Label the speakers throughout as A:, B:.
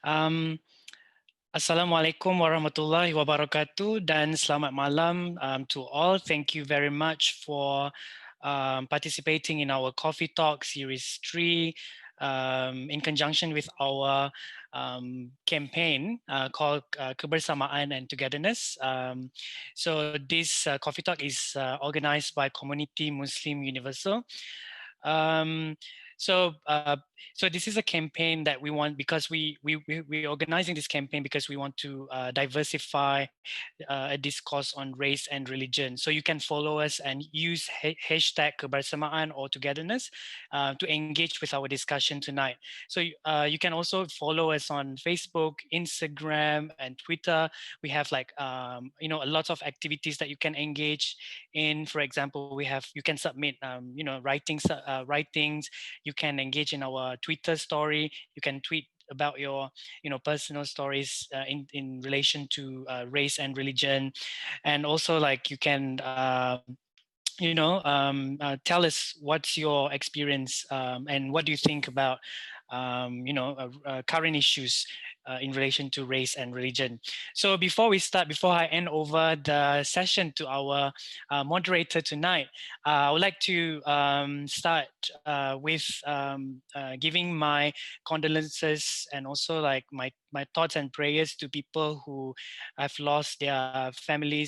A: Um, Assalamualaikum warahmatullahi wabarakatuh dan selamat malam to all. Thank you very much for participating in our Coffee Talk Series 3 in conjunction with our campaign called Kebersamaan and Togetherness. So this Coffee Talk is organized by Komuniti Muslim Univesal. Um, so, uh, so this is a campaign that we want because we're organizing this campaign because we want to diversify a discourse on race and religion. So you can follow us and use hashtag kebersamaan or togetherness to engage with our discussion tonight. So you can also follow us on Facebook, Instagram, and Twitter. We have like a lot of activities that you can engage in. For example, you can submit writings. You can engage in our Twitter story. You can tweet about your personal stories in relation to race and religion, and also like you can tell us what's your experience and what do you think about current issues in relation to race and religion. So before I hand over the session to our moderator tonight, I would like to start with giving my condolences and also like my thoughts and prayers to people who have lost their family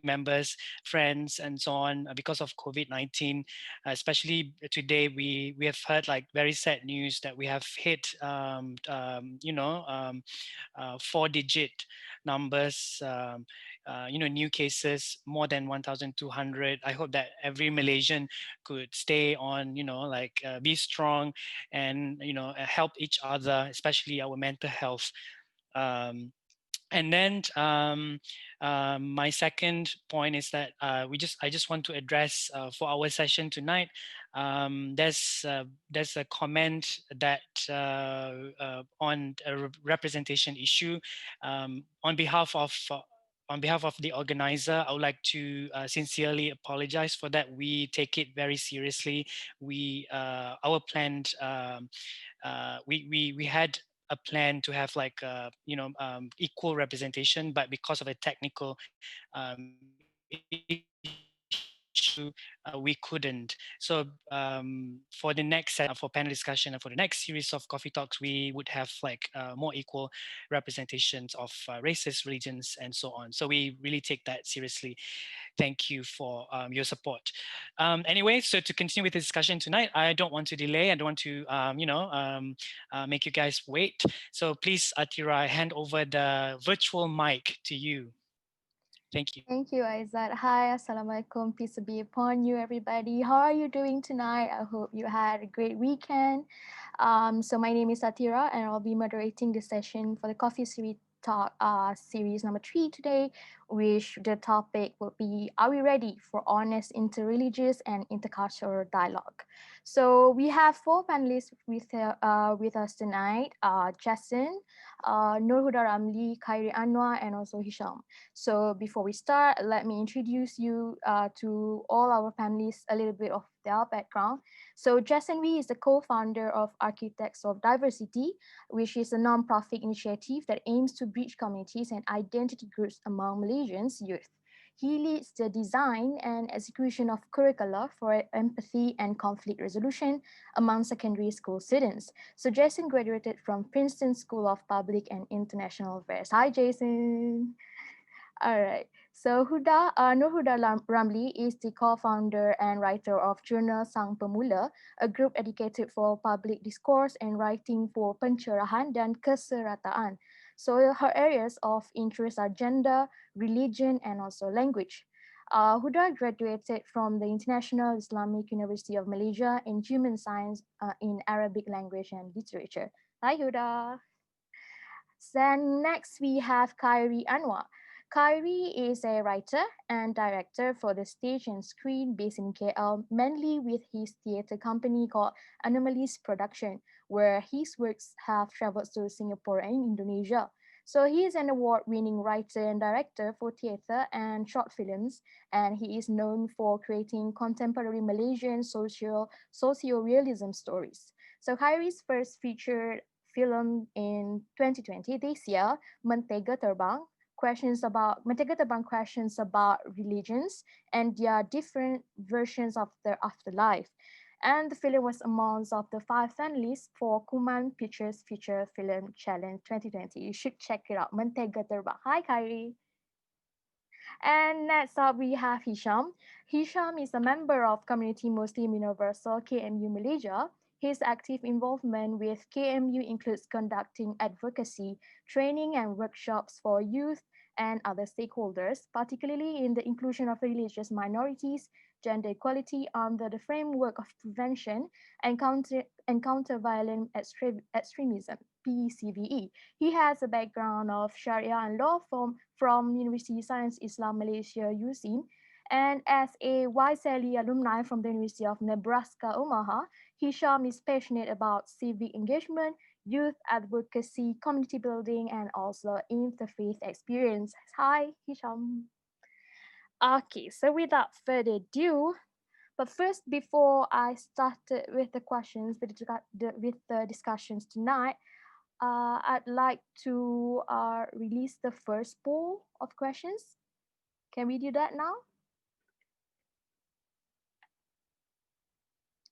A: members, friends, and so on because of COVID-19. Especially today, we have heard like very sad news that we have hit 4-digit numbers. New cases more than 1,200. I hope that every Malaysian could stay on, be strong and help each other, especially our mental health. Um, and then my second point is that I just want to address for our session tonight. There's a comment that on a representation issue on behalf of the organizer. I would like to sincerely apologize for that. We take it very seriously. Our planned we had a plan to have like equal representation, but because of a technical issue, we couldn't. So for the next set for panel discussion and for the next series of coffee talks, we would have like more equal representations of races, religions, and so on. So we really take that seriously. Thank you for your support. Anyway, so to continue with the discussion tonight, I don't want to delay. I don't want to, make you guys wait. So please, Atira, I hand over the virtual mic to you. Thank you.
B: Thank you, Aizat. Hi, Assalamualaikum. Peace be upon you, everybody. How are you doing tonight? I hope you had a great weekend. So my name is Atira, and I'll be moderating this session for the Coffee Series Talk series number 3 today, which the topic will be, are we ready for honest interreligious and intercultural dialogue? So we have 4 panelists with us tonight, Jason, Huda, Ramli, Khairi, Anwar, and also Hisham. So before we start, let me introduce you to all our panelists, a little bit of their background. So Jason Wee is the co-founder of Architects of Diversity, which is a non-profit initiative that aims to bridge communities and identity groups among Malaysians youth. He leads the design and execution of curricula for empathy and conflict resolution among secondary school students. So Jason graduated from Princeton School of Public and International Affairs. Hi, Jason. All right. So Huda Ramli is the co-founder and writer of Jurnal Sang Pemula, a group dedicated for public discourse and writing for pencerahan dan keserataan. So her areas of interest are gender, religion, and also language. Huda graduated from the International Islamic University of Malaysia in Human Science in Arabic Language and Literature. Hi, Huda. Then next we have Khairi Anwar. Khairi is a writer and director for the stage and screen based in KL, mainly with his theatre company called Anomalies Production, where his works have traveled to Singapore and Indonesia. So he is an award-winning writer and director for theatre and short films, and he is known for creating contemporary Malaysian socio-realism stories. So Khairi's first feature film in 2020, this year, Mentega Terbang, Mentega Terbang questions about religions and their different versions of the afterlife. And the film was amongst of the 5 finalists for Kuman Pictures Feature Film Challenge 2020. You should check it out. Mentega Terbang. Hi, Khairi. And next up, we have Hisham. Hisham is a member of Community Muslim Universal KMU Malaysia. His active involvement with KMU includes conducting advocacy, training, and workshops for youth and other stakeholders, particularly in the inclusion of religious minorities, gender equality under the framework of prevention and counter violent extremism, PCVE. He has a background of Sharia and law from University of Science Islam Malaysia, USIM, and as a YSLE alumni from the University of Nebraska, Omaha, Hisham is passionate about civic engagement, youth advocacy, community building, and also interfaith experience. Hi, Hisham. Okay, so without further ado, but first, before I started with the questions, with the discussions tonight, I'd like to release the first poll of questions. Can we do that now?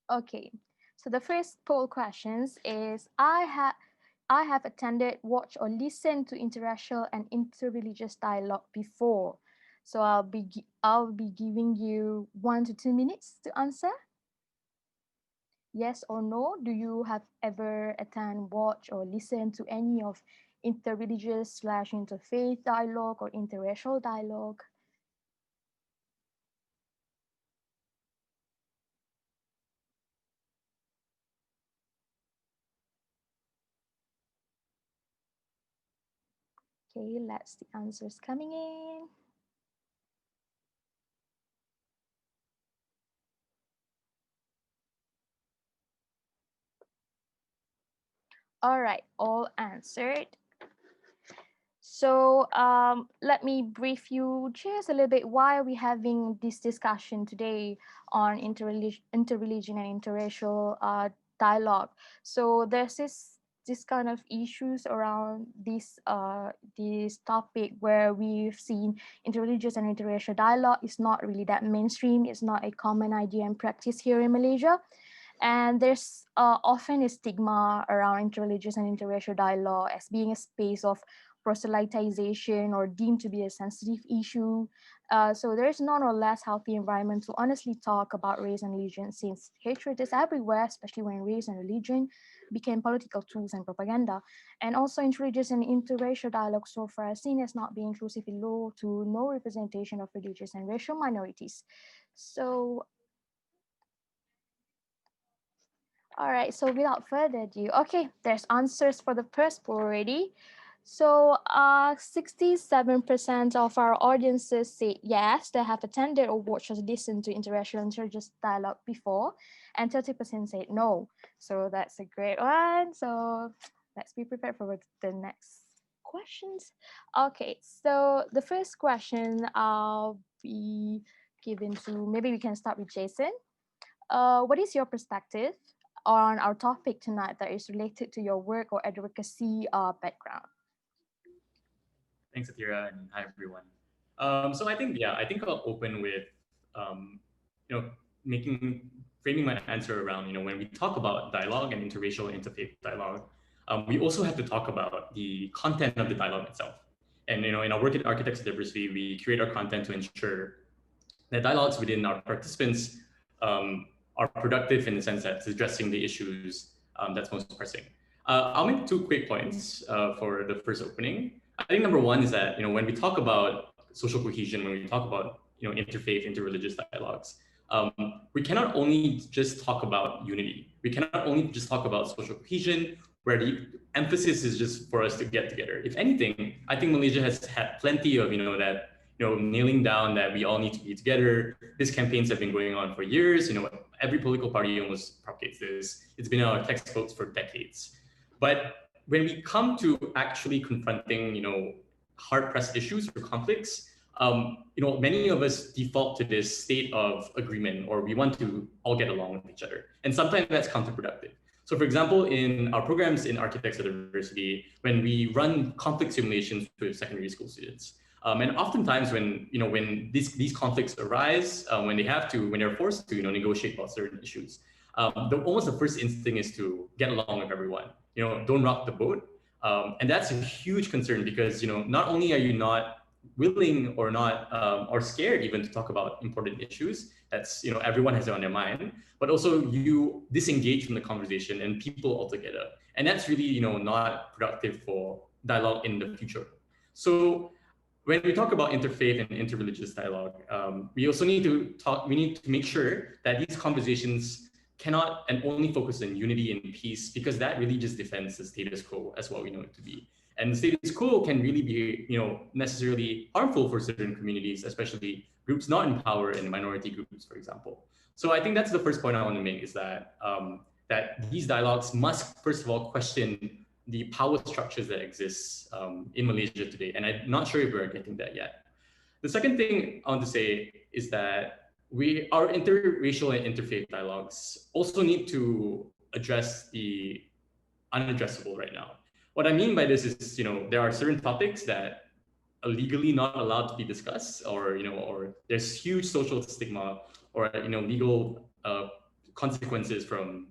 B: Okay, so the first poll questions is I have attended, watched, or listened to interracial and interreligious dialogue before. So I'll be giving you 1 to 2 minutes to answer. Yes or no? Do you have ever attend, watch, or listen to any of interreligious/interfaith dialogue or interracial dialogue? Okay, let's the answers coming in. All right, all answered. So let me brief you just a little bit why are we having this discussion today on interreligion and interracial dialogue. So there's this kind of issues around this topic where we've seen interreligious and interracial dialogue is not really that mainstream. It's not a common idea and practice here in Malaysia. And there's often a stigma around interreligious and interracial dialogue as being a space of proselytization or deemed to be a sensitive issue. So there's not a less healthy environment to honestly talk about race and religion, since hatred is everywhere, especially when race and religion became political tools and propaganda. And also interreligious and interracial dialogue so far is seen as not being inclusively low to no representation of religious and racial minorities. So all right, so without further ado, okay, there's answers for the first poll already. So 67% of our audiences say yes, they have attended or watched or listened to interracial and interreligious dialogue before, and 30% said no. So that's a great one. So let's be prepared for the next questions. Okay, so the first question I'll be given to, maybe we can start with Jason. What is your perspective on our topic tonight that is related to your work or advocacy background?
C: Thanks, Atira, and hi everyone. So I think I'll open with, um, you know, framing my answer around, when we talk about dialogue and interracial interfaith dialogue, we also have to talk about the content of the dialogue itself. And in our work at Architects of Diversity, we create our content to ensure that dialogues within our participants are productive in the sense that it's addressing the issues that's most pressing. I'll make 2 quick points for the first opening. I think number 1 is that when we talk about social cohesion, when we talk about interfaith, interreligious dialogues, we cannot only just talk about unity. We cannot only just talk about social cohesion, where the emphasis is just for us to get together. If anything, I think Malaysia has had plenty of that nailing down that we all need to be together. These campaigns have been going on for years. Every political party almost propagates this. It's been in our textbooks for decades. But when we come to actually confronting, hard-pressed issues or conflicts, many of us default to this state of agreement, or we want to all get along with each other. And sometimes that's counterproductive. So for example, in our programs in Architects at the University, when we run conflict simulations with secondary school students, and oftentimes when these conflicts arise, when they're forced to negotiate about certain issues, almost the first instinct is to get along with everyone. Don't rock the boat, and that's a huge concern because not only are you not willing or not or scared even to talk about important issues that's everyone has it on their mind, but also you disengage from the conversation and people altogether, and that's really not productive for dialogue in the future. So when we talk about interfaith and interreligious dialogue, we also need to make sure that these conversations cannot and only focus on unity and peace, because that really just defends the status quo as what we know it to be. And the status quo can really be, necessarily harmful for certain communities, especially groups not in power and minority groups, for example. So I think that's the first point I want to make, is that that these dialogues must, first of all, question the power structures that exist in Malaysia today. And I'm not sure if we're getting that yet. The second thing I want to say is that our interracial and interfaith dialogues also need to address the unaddressable right now. What I mean by this is, there are certain topics that are legally not allowed to be discussed, or there's huge social stigma or legal consequences from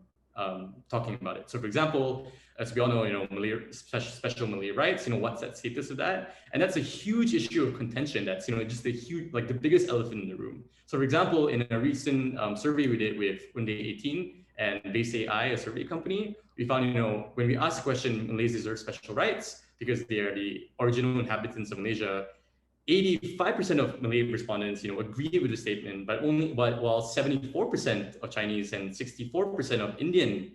C: talking about it. So, for example, as we all know, Malay, special Malay rights. What's that status of that? And that's a huge issue of contention. That's just a huge, like the biggest elephant in the room. So, for example, in a recent survey we did with Unde 18 and Base AI, a survey company, we found when we asked the question, Malays deserve special rights because they are the original inhabitants of Malaysia, 85% of Malay respondents, agree with the statement, but while 74% of Chinese and 64% of Indian,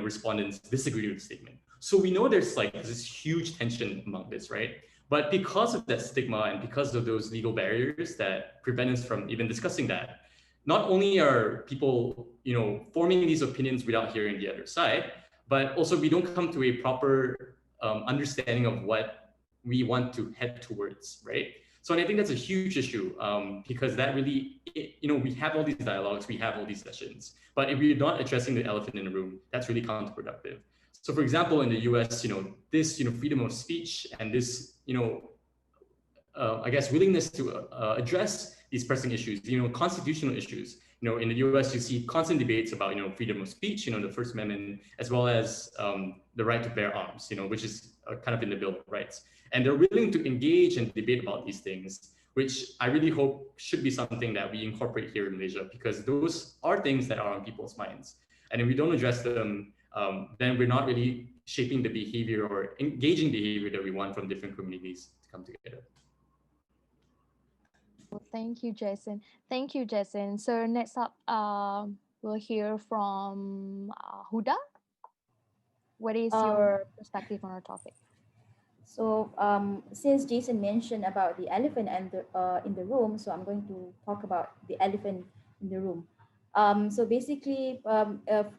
C: respondents disagree with the statement. So we know there's like this huge tension among this, right? But because of that stigma and because of those legal barriers that prevent us from even discussing that, not only are people, forming these opinions without hearing the other side, but also we don't come to a proper understanding of what we want to head towards, right? So and I think that's a huge issue because that really, we have all these dialogues, we have all these sessions, but if we're not addressing the elephant in the room, that's really counterproductive. So for example, in the US, this, freedom of speech and this, I guess, willingness to address these pressing issues, constitutional issues. In the US, you see constant debates about, freedom of speech, the First Amendment, as well as the right to bear arms, which is kind of in the Bill of Rights. And they're willing to engage and debate about these things, which I really hope should be something that we incorporate here in Malaysia, because those are things that are on people's minds. And if we don't address them, then we're not really shaping the behavior or engaging behavior that we want from different communities to come together.
B: Well, thank you, Jason. Thank you, Jason. So next up, we'll hear from Huda. What is your perspective on our topic?
D: So since Jason mentioned about the elephant and in the room, so I'm going to talk about the elephant in the room. So basically,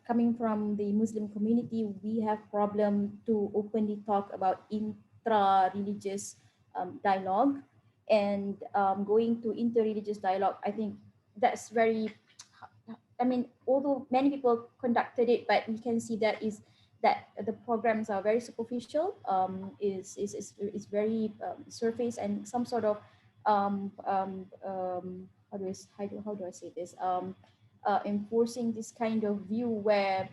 D: coming from the Muslim community, we have problem to openly talk about intra-religious dialogue, and going to interreligious dialogue. I think that's very, I mean, although many people conducted it, but we can see that the programs are very superficial, is very surface, and some sort of how do I say this, enforcing this kind of view where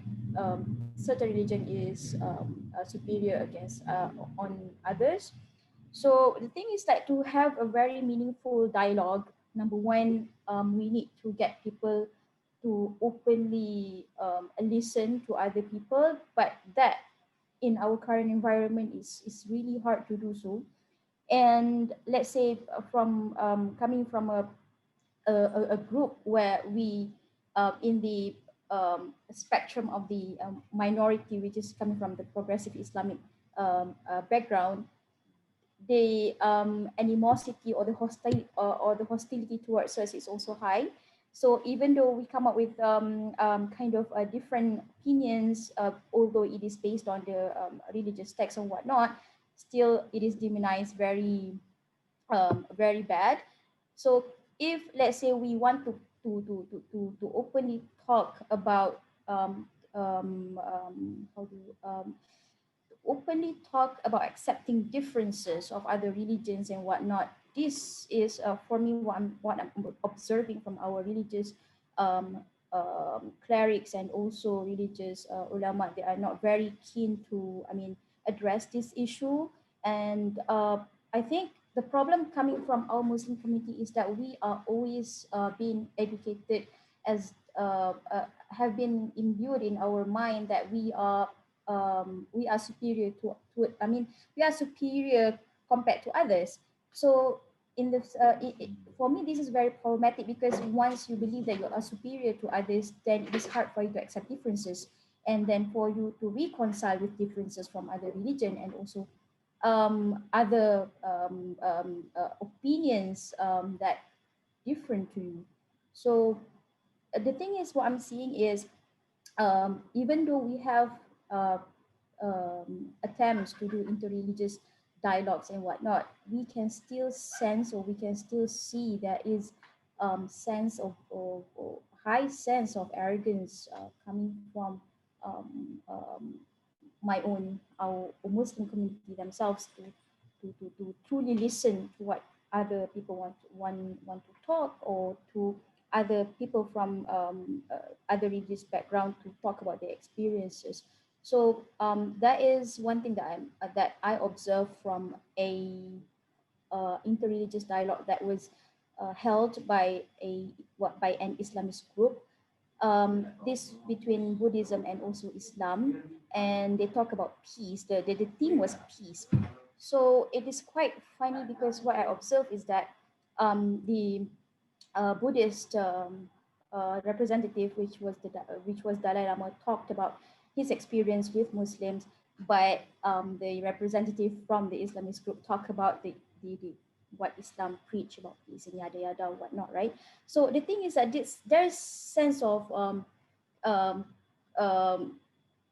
D: certain religion is superior against on others. So the thing is that to have a very meaningful dialogue, number one, we need to get people to openly listen to other people, but that in our current environment is really hard to do so. And let's say from coming from a group where we in the spectrum of the minority, which is coming from the progressive Islamic background, the animosity or the hostility towards us is also high. So even though we come up with kind of different opinions, although it is based on the religious text and whatnot, still it is demonized very, very bad. So if let's say we want to openly talk about how do openly talk about accepting differences of other religions and whatnot. This is for me what I'm observing from our religious um, clerics and also religious ulama. They are not very keen to, I mean, address this issue. And I think the problem coming from our Muslim community is that we are always being educated as have been imbued in our mind that we are superior to I mean, we are superior compared to others. So in this for me this is very problematic, because once you believe that you are superior to others, then it is hard for you to accept differences, and then for you to reconcile with differences from other religion and also other opinions that different to you. So the thing is, what I'm seeing is, even though we have uh, attempts to do interreligious dialogues and whatnot, we can still sense, or we can still see there is sense of high sense of arrogance coming from my own our Muslim community themselves to truly listen to what other people want to talk, or to other people from other religious background to talk about their experiences. So that is one thing that I observed from a interreligious dialogue that was held by by an Islamist group, this between Buddhism and also Islam, and they talk about peace. The theme was peace. So it is quite funny, because what I observed is that the Buddhist representative, which was Dalai Lama, talked about his experience with Muslims, but the representative from the Islamist group talked about the what Islam preach about peace and yada yada whatnot, right? So the thing is that there's sense of um, um,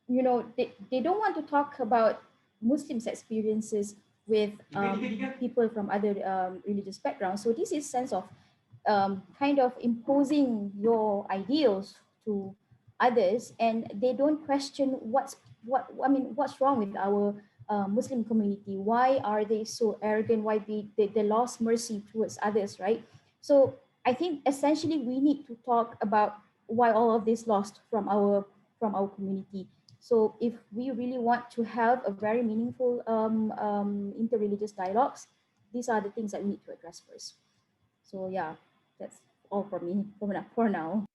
D: they don't want to talk about Muslims' experiences with people from other religious backgrounds. So this is sense of kind of imposing your ideals to others, and they don't question what's wrong with our Muslim community. Why are they so arrogant? Why they lost mercy towards others, right? So I think essentially we need to talk about why all of this lost from our community. So if we really want to have a very meaningful interreligious dialogues, these are the things that we need to address first. So yeah, that's all for me for now.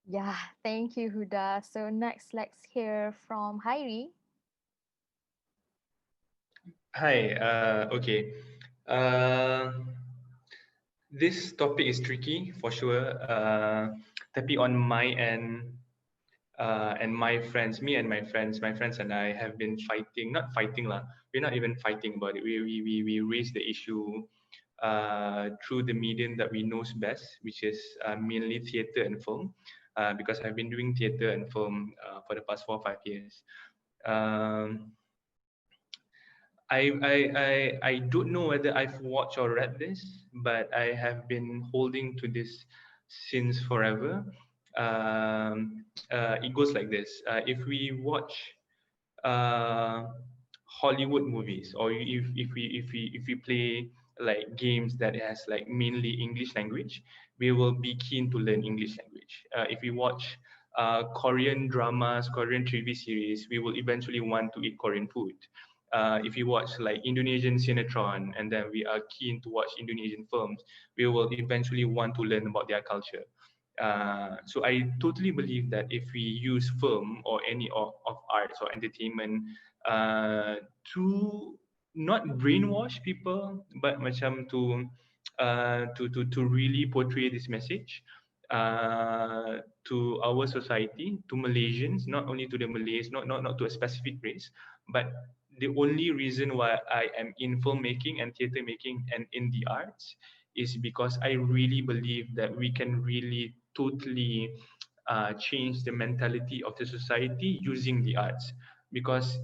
B: Yeah, thank you, Huda. So next, let's hear from Khairi.
E: Hi, okay. Uh, this topic is tricky for sure. Tapi on my end, and my friends and I have been fighting, not fighting lah. We're not even fighting about it. We raise the issue through the medium that we know best, which is mainly theatre and film, because I've been doing theatre and film for the past 4 or 5 years. Um, I don't know whether I've watched or read this, but I have been holding to this since forever. It goes like this: if we watch uh, Hollywood movies, or if we play like games that has like mainly English language, we will be keen to learn English language. If we watch Korean dramas, Korean TV series, we will eventually want to eat Korean food. If you watch like Indonesian sinetron and then we are keen to watch Indonesian films, we will eventually want to learn about their culture. So I totally believe that if we use film or any of arts or entertainment to not brainwash people, but macam to really portray this message to our society, to Malaysians, not only to the Malays, not to a specific race, but the only reason why I am in filmmaking and theater making and in the arts is because I really believe that we can really totally change the mentality of the society using the arts. Because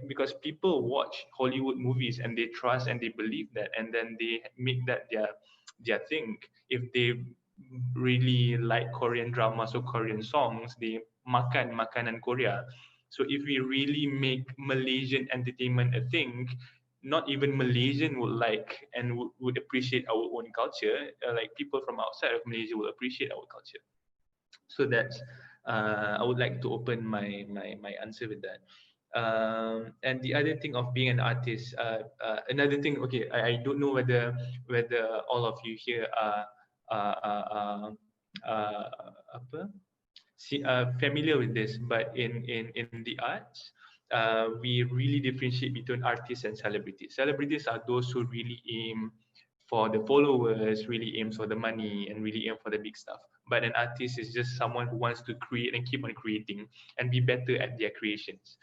E: because people watch Hollywood movies and they trust and they believe that, and then they make that their thing. If they really like Korean dramas or Korean songs, they makan makanan Korea. So if we really make Malaysian entertainment a thing, not even Malaysian would like and would appreciate our own culture. Like people from outside of Malaysia will appreciate our culture. So that's I would like to open my answer with that. And the other thing of being an artist, another thing. Okay, I don't know whether all of you here are uh, uh, uh, uh, apa? Familiar with this, but in the arts, we really differentiate between artists and celebrities. Celebrities are those who really aim for the followers, really aims for the money, and really aim for the big stuff. But an artist is just someone who wants to create and keep on creating and be better at their creations.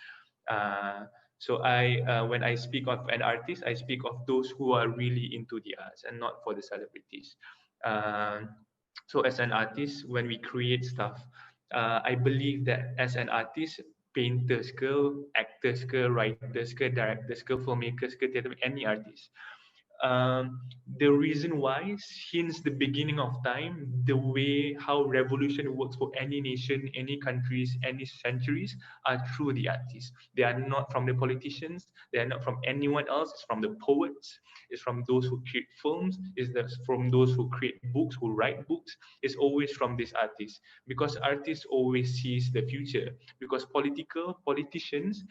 E: So when I speak of an artist, I speak of those who are really into the arts and not for the celebrities. Uh, so as an artist, when we create stuff, I believe that as an artist, painters ke, actors ke, writers ke, directors ke, filmmakers ke, any artist, the reason why, since the beginning of time, the way how revolution works for any nation, any countries, any centuries are through the artists. They are not from the politicians. They are not from anyone else. It's from the poets. It's from those who create films. It's from those who create books, who write books. It's always from these artists, because artists always sees the future. Because politicians,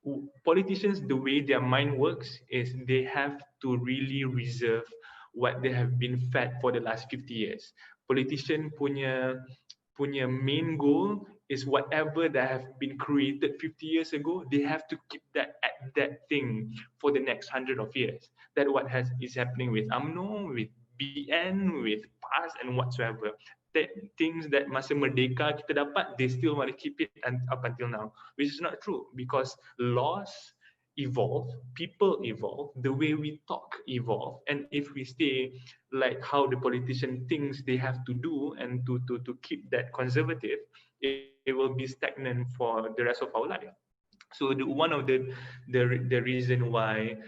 E: the way their mind works is they have to really reserve what they have been fed for the last 50 years. Politician punya main goal is whatever that have been created 50 years ago, they have to keep that at that thing for the next 100 of years. That what is happening with UMNO, with BN, with PAS and whatsoever. That things that masa merdeka kita dapat, they still want to keep it up until now, which is not true, because laws evolve, people evolve, the way we talk evolve, and if we stay like how the politician thinks they have to do and to keep that conservative, it will be stagnant for the rest of our life. So one of the reason why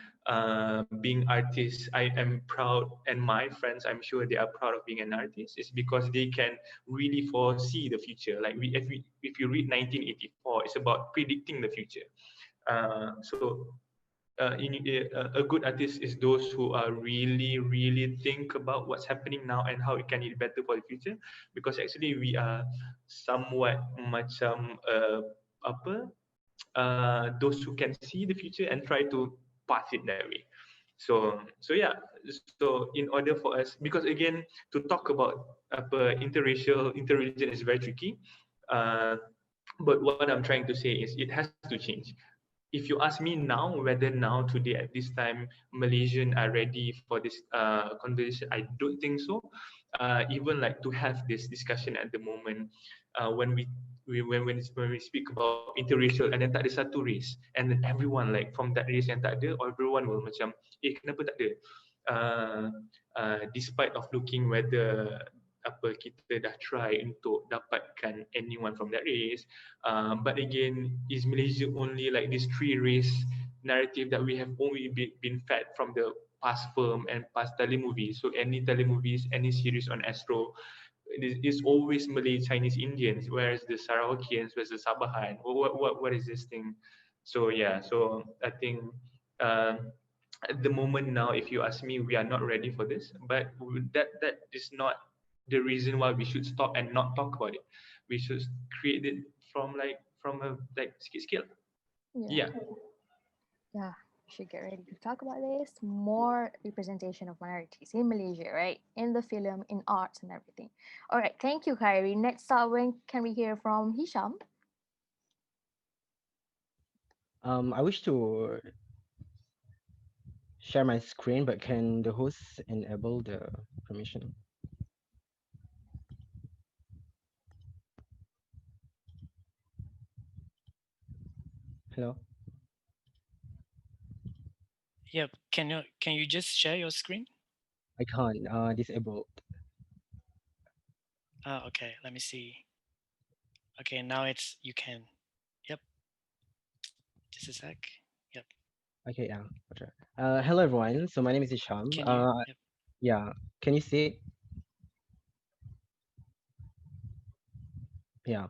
E: being artists, I am proud, and my friends, I'm sure they are proud of being an artist, is because they can really foresee the future. Like if you read 1984, it's about predicting the future. A good artist is those who are really think about what's happening now and how it can be better for the future, because actually we are somewhat macam apa those who can see the future and try to pass it that way. So yeah, so in order for us, because again, to talk about interreligion is very tricky, uh, but what I'm trying to say is it has to change. If you ask me now, whether now today at this time Malaysian are ready for this conversation, I don't think so. Even like to have this discussion at the moment, when we speak about interracial and then tak ada satu race, and then everyone like from that race yang tak ada, everyone will macam kenapa tak ada, uh, despite of looking whether kita dah try untuk dapatkan anyone from that race. But again, is Malaysia only like this three race narrative that we have only been fed from the past film and past telemovies? So any telemovies, any series on Astro, it's always Malay, Chinese, Indians, whereas the Sarawakians versus Sabahan. What is this thing? So yeah, so I think at the moment now, if you ask me, we are not ready for this. But that is not the reason why we should stop and not talk about it. We should create it from a like scale. Yeah.
B: Yeah, we should get ready to talk about this. More representation of minorities in Malaysia, right? In the film, in arts and everything. All right, thank you, Khairi. Next up, when can we hear from Hisham?
F: I wish to share my screen, but can the host enable the permission? Hello?
A: Yep. Can you just share your screen?
F: I can't, disabled.
A: Okay, let me see. Okay, now you can. Yep. Just a sec. Yep.
F: Okay, yeah. Roger. Hello everyone. So my name is Hisham.
A: Can you? Yep.
F: Yeah. Can you see it? Yeah.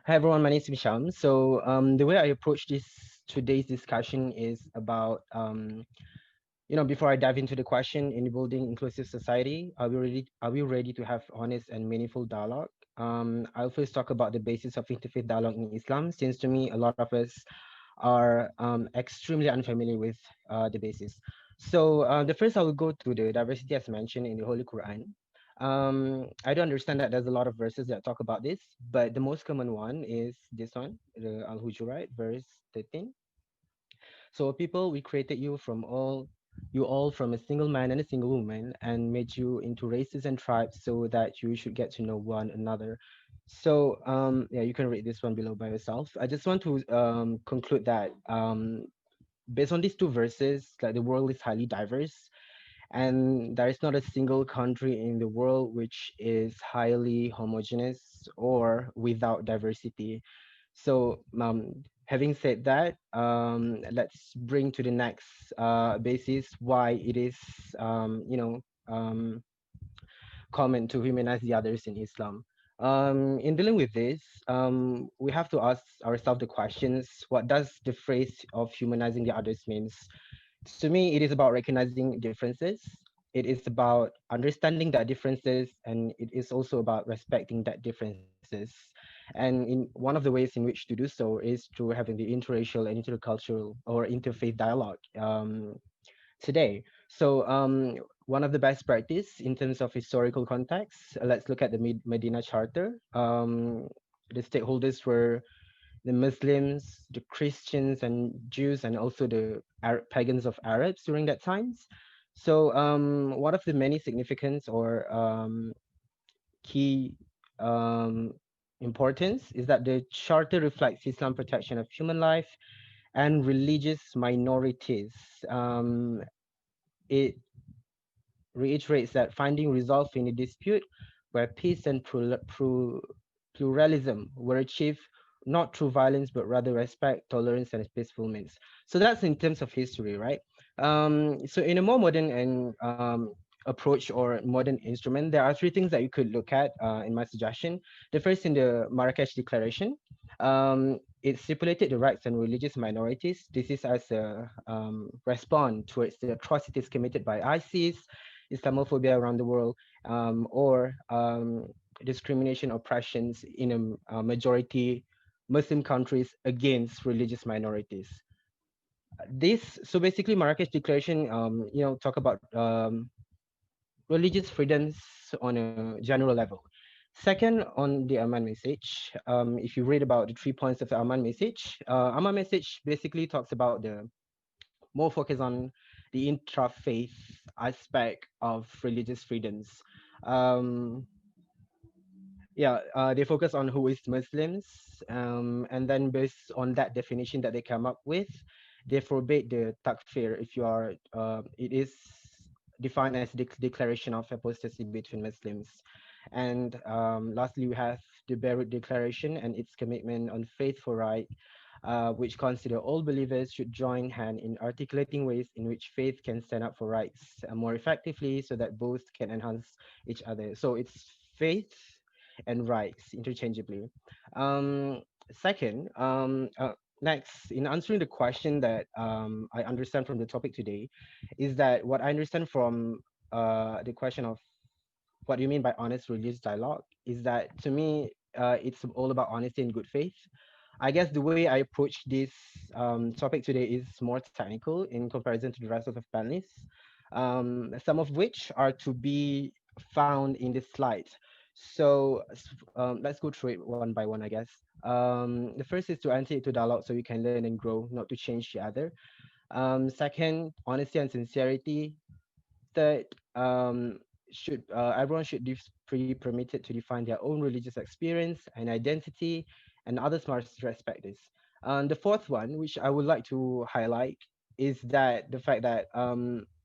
F: Hi everyone, my name is Hisham. So the way I approach today's discussion is about before I dive into the question in building inclusive society, are we ready to have honest and meaningful dialogue? I'll first talk about the basis of interfaith dialogue in Islam, since to me a lot of us are extremely unfamiliar with the basis. So the first I will go to the diversity as mentioned in the Holy Quran. I do understand that there's a lot of verses that talk about this, but the most common one is this one, the Al Hujurat, verse 13. So people, we created you all from a single man and a single woman and made you into races and tribes so that you should get to know one another. So yeah, you can read this one below by yourself. I just want to conclude that based on these two verses, like the world is highly diverse and there is not a single country in the world which is highly homogeneous or without diversity. So, having said that, let's bring to the next basis why it is, common to humanize the others in Islam. In dealing with this, we have to ask ourselves the questions: what does the phrase of humanizing the others means? To me, it is about recognizing differences. It is about understanding that differences, and it is also about respecting that differences. And in one of the ways in which to do so is through having the interracial and intercultural or interfaith dialogue today. So one of the best practice in terms of historical context, let's look at the Medina Charter. The stakeholders were the Muslims, the Christians and Jews, and also the pagans of Arabs during that times. So one of the many significance or key um, importance is that the charter reflects Islam protection of human life and religious minorities. It reiterates that finding resolve in a dispute where peace and pluralism were achieved not through violence but rather respect, tolerance, and peaceful means. So that's in terms of history, right? So in a more modern and approach or modern instrument, there are three things that you could look at in my suggestion. The first in the Marrakesh Declaration. It stipulated the rights and religious minorities. This is as a response towards the atrocities committed by ISIS, Islamophobia around the world, or discrimination, oppressions in a majority Muslim countries against religious minorities. So basically, Marrakesh Declaration, talk about religious freedoms on a general level. Second, on the Aman message, if you read about the 3 points of the Aman message basically talks about the more focus on the intra-faith aspect of religious freedoms. Um, yeah, they focus on who is Muslims, and then based on that definition that they come up with, they forbade the takfir if you are. It is defined as the declaration of apostasy between Muslims. And lastly, we have the Beirut Declaration and its commitment on faith for right, which consider all believers should join hand in articulating ways in which faith can stand up for rights more effectively so that both can enhance each other. So it's faith and rights interchangeably. Second, next, in answering the question that I understand from the topic today, is that what I understand from the question of what do you mean by honest religious dialogue is that to me, it's all about honesty and good faith. I guess the way I approach this topic today is more technical in comparison to the rest of the panelists, some of which are to be found in the slides. So let's go through it one by one, I guess. The first is to enter into dialogue so you can learn and grow, not to change the other. Second, honesty and sincerity. Third, should everyone should be permitted to define their own religious experience and identity, and others must respect this. The fourth one, which I would like to highlight, is that the fact that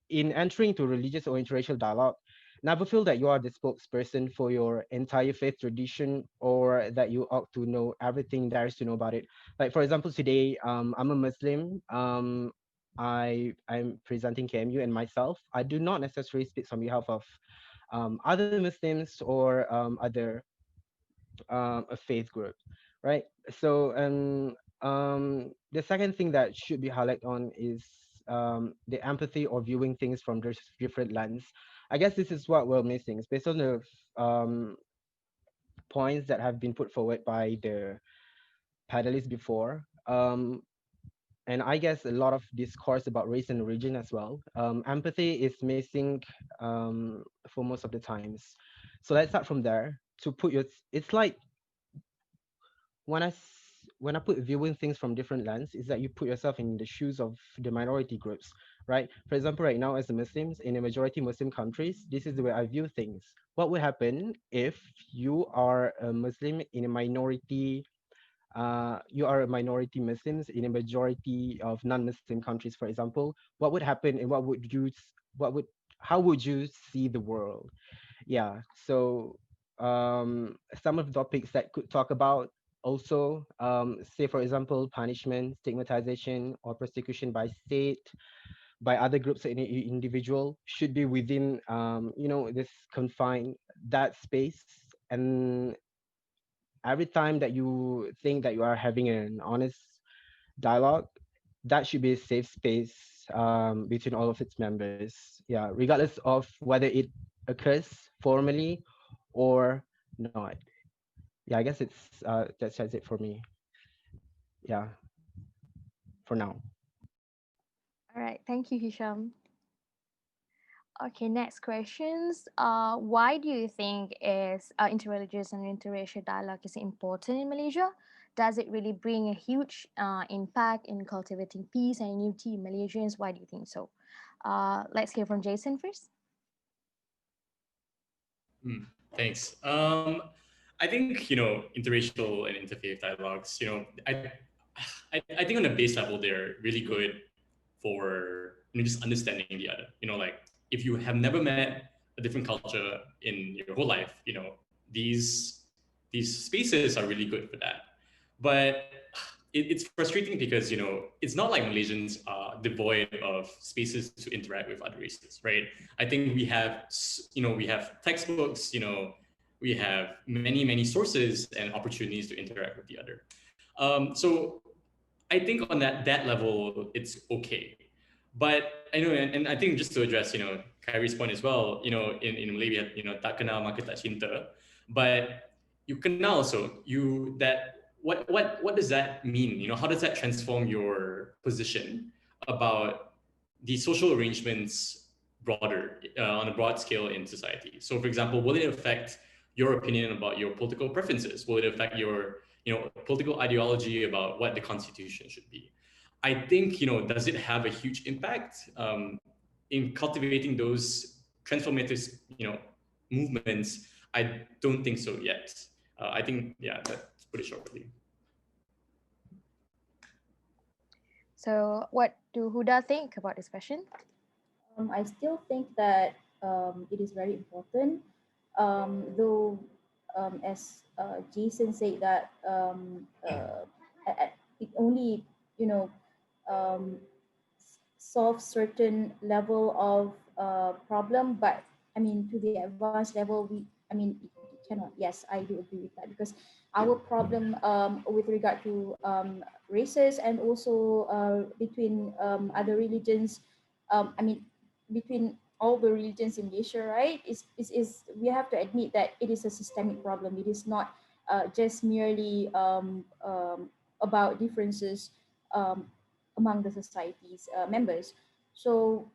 F: in entering to religious or interracial dialogue, never feel that you are the spokesperson for your entire faith tradition or that you ought to know everything there is to know about it. Like for example, today I'm a Muslim. I'm presenting KMU and myself. I do not necessarily speak on behalf of other Muslims or other a faith group, right? So, the second thing that should be highlighted on is the empathy or viewing things from different lens. I guess this is what we're missing. It's based on the um, points that have been put forward by the panelists before. And I guess a lot of discourse about race and religion as well. Empathy is missing for most of the times. So let's start from there. To put your, it's like when I put viewing things from different lens, is that you put yourself in the shoes of the minority groups, right? For example, right now as the Muslims in a majority Muslim countries, this is the way I view things. What would happen if you are a Muslim in a minority you are a minority Muslims in a majority of non-Muslim countries, for example, what would happen and what would how would you see the world? Yeah. So some of the topics that could talk about also say for example punishment, stigmatization or persecution by state, by other groups or any individual should be within this confined that space. And every time that you think that you are having an honest dialogue, that should be a safe space between all of its members. Yeah, regardless of whether it occurs formally or not. Yeah, I guess that's it for me. Yeah, for now.
B: All right, thank you, Hisham. Okay, next questions. Why do you think is interreligious and interracial dialogue is important in Malaysia? Does it really bring a huge impact in cultivating peace and unity in Malaysians? Why do you think so? Let's hear from Jason first.
C: Thanks. I think interracial and interfaith dialogues. I think on a base level they're really good for just understanding the other. Like if you have never met a different culture in your whole life, these spaces are really good for that. But it's frustrating because it's not like Malaysians are devoid of spaces to interact with other races, right? I think we have textbooks, we have many sources and opportunities to interact with the other. So I think on that level it's okay. But I know, and I think just to address Khairi's point as well, in Malaysia, tak kenal maka tak cinta, but you can also what does that mean? How does that transform your position about the social arrangements broader on a broad scale in society? So, for example, will it affect your opinion about your political preferences? Will it affect your political ideology about what the constitution should be? I think does it have a huge impact in cultivating those transformative movements? I don't think so yet. I think that's pretty shortly.
B: So, what do Huda think about this question?
D: I still think that it is very important, though, as Jason said that it only, you know, um, solve certain level of problem, but I mean, to the advanced level, it cannot. Yes, I do agree with that because our problem with regard to races and also between other religions, I mean, between all the religions in Malaysia, right? Is we have to admit that it is a systemic problem. It is not just merely about differences um, among the society's members. So,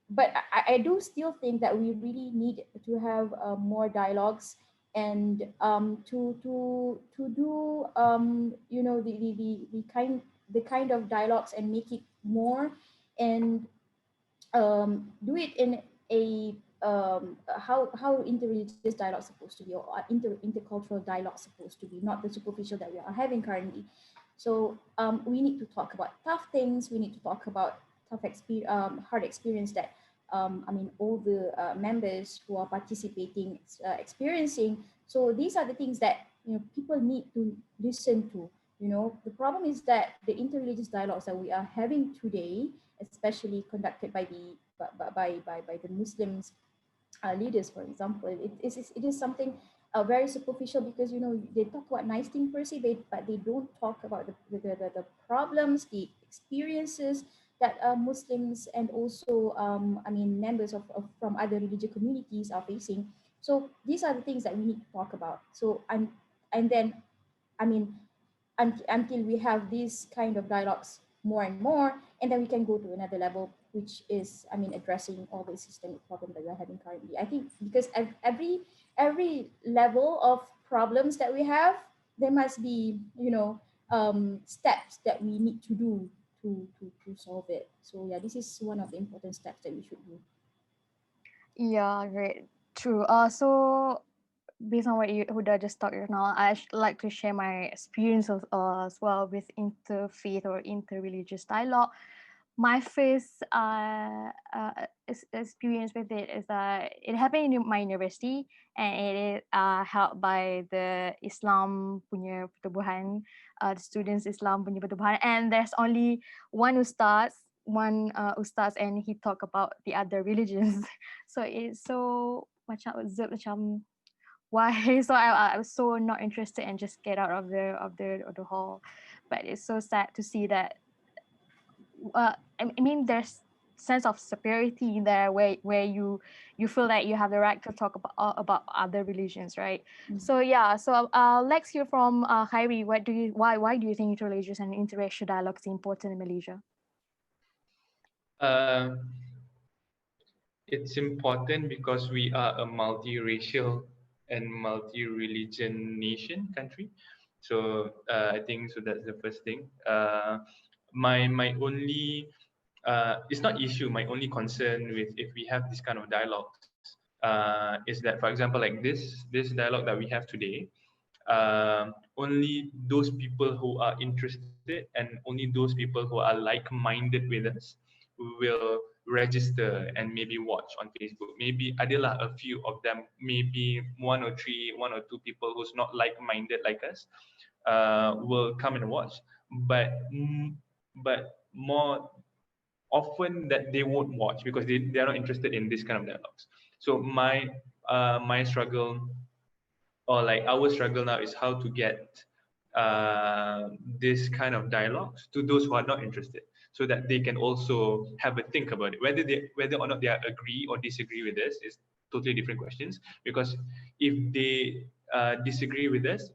D: but I do still think that we really need to have more dialogues and to do the kind of dialogues and make it more and do it in a how interreligious dialogue supposed to be or intercultural dialogue supposed to be, not the superficial that we are having currently. So we need to talk about tough things. We need to talk about hard experience that all the members who are participating experiencing. So these are the things that people need to listen to. The problem is that the interreligious dialogues that we are having today, especially conducted by the Muslims leaders, for example, it is something very superficial, because they talk about nice things per se, but they don't talk about the problems, the experiences that Muslims and also members of from other religious communities are facing. So these are the things that we need to talk about. So and then I mean until we have these kind of dialogues more and more, and then we can go to another level, which is addressing all the systemic problem that we're having currently. I think because every level of problems that we have, there must be steps that we need to do to solve it. So yeah, this is one of the important steps that we should do.
B: Yeah, great. True. So based on what you Huda just talked now, I like to share my experiences as well with interfaith or interreligious dialogue. My first experience with it is that it happened in my university, and it is held by the Islam punya pertubuhan, the students Islam punya pertubuhan, and there's only one ustaz, and he talk about the other religions. So it's so macam why. So I was so not interested and just get out of the hall. But it's so sad to see that I mean there's sense of superiority there, where you feel like you have the right to talk about other religions, right? So yeah, so let's hear from Khairi. Why do you think interreligious and interracial dialogue is important in Malaysia?
E: Uh, it's important because we are a multiracial and multi-religion nation country. So I think so that's the first thing. My only it's not issue. My only concern with if we have this kind of dialogues is that, for example, like this dialogue that we have today, only those people who are interested and only those people who are like-minded with us will register and maybe watch on Facebook. Maybe adalah a few of them, maybe one or two people who's not like-minded like us will come and watch. But more often that they won't watch because they are not interested in this kind of dialogues. So my struggle, or like our struggle now, is how to get this kind of dialogues to those who are not interested, so that they can also have a think about it. Whether or not they agree or disagree with this is totally different questions. Because if they disagree with us,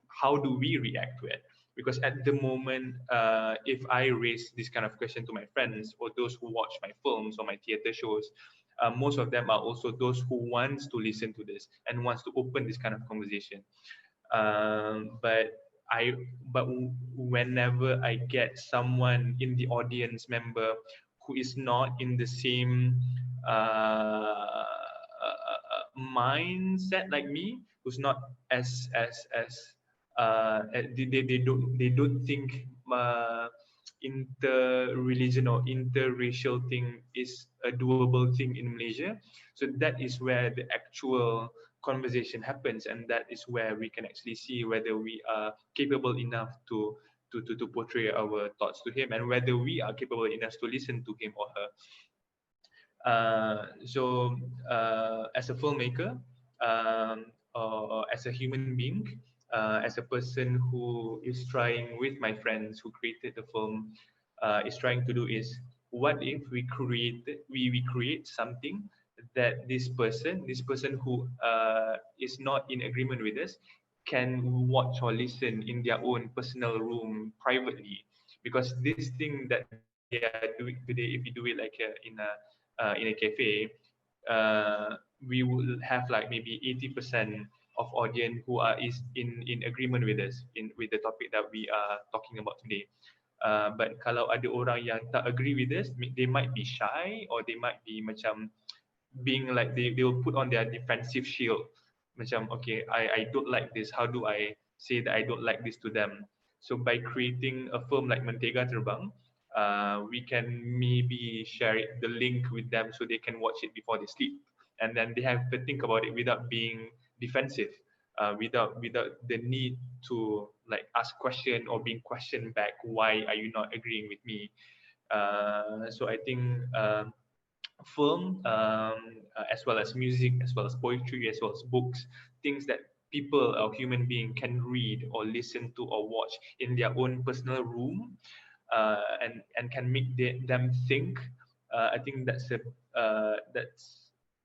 E: how do we react to it? Because at the moment, if I raise this kind of question to my friends or those who watch my films or my theater shows, most of them are also those who wants to listen to this and wants to open this kind of conversation. But whenever I get someone in the audience member who is not in the same mindset like me, who's not as they don't think inter-religion or interracial thing is a doable thing in Malaysia. So that is where the actual conversation happens, and that is where we can actually see whether we are capable enough to portray our thoughts to him, and whether we are capable enough to listen to him or her. As a filmmaker, or as a human being, as a person who is trying with my friends who created the film, is trying to do is, what if we create something that this person who is not in agreement with us can watch or listen in their own personal room privately. Because this thing that they are doing today, if you do it like in a cafe, we will have like maybe 80% of audience who are in agreement with us with the topic that we are talking about today. But kalau ada orang yang tak agree with us, they might be shy, or they might be macam being like they will put on their defensive shield. Macam, okay, I don't like this. How do I say that I don't like this to them? So by creating a film like Mentega Terbang, we can maybe share the link with them so they can watch it before they sleep, and then they have to think about it without being defensive, without the need to like ask question or being questioned back. Why are you not agreeing with me? So I think film, as well as music, as well as poetry, as well as books, things that people or human being can read or listen to or watch in their own personal room, and can make them think. I think that's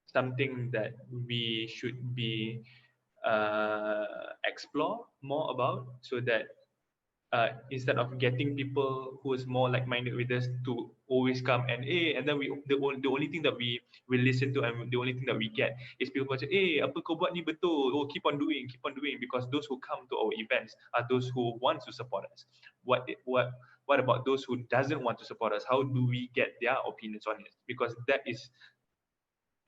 E: something that we should be explore more about, so that instead of getting people who is more like-minded with us to always come and and then the only thing that we will listen to, and the only thing that we get is people say, apa kau buat ni betul, oh keep on doing, because those who come to our events are those who want to support us. What about those who doesn't want to support us? How do we get their opinions on it? Because that is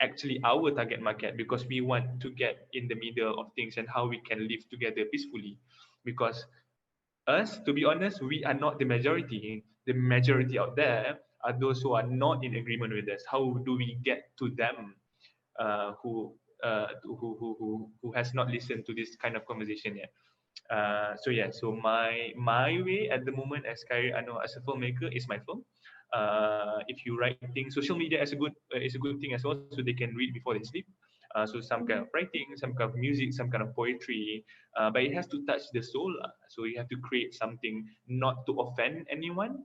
E: actually our target market, because we want to get in the middle of things and how we can live together peacefully. Because us, to be honest, we are not the majority. The majority out there are those who are not in agreement with us. How do we get to them, who has not listened to this kind of conversation yet? So my way at the moment as Khairi Anwar as a filmmaker is my film. If you write things, social media is a good thing as well, so they can read before they sleep. So some kind of writing, some kind of music, some kind of poetry, but it has to touch the soul. So you have to create something not to offend anyone,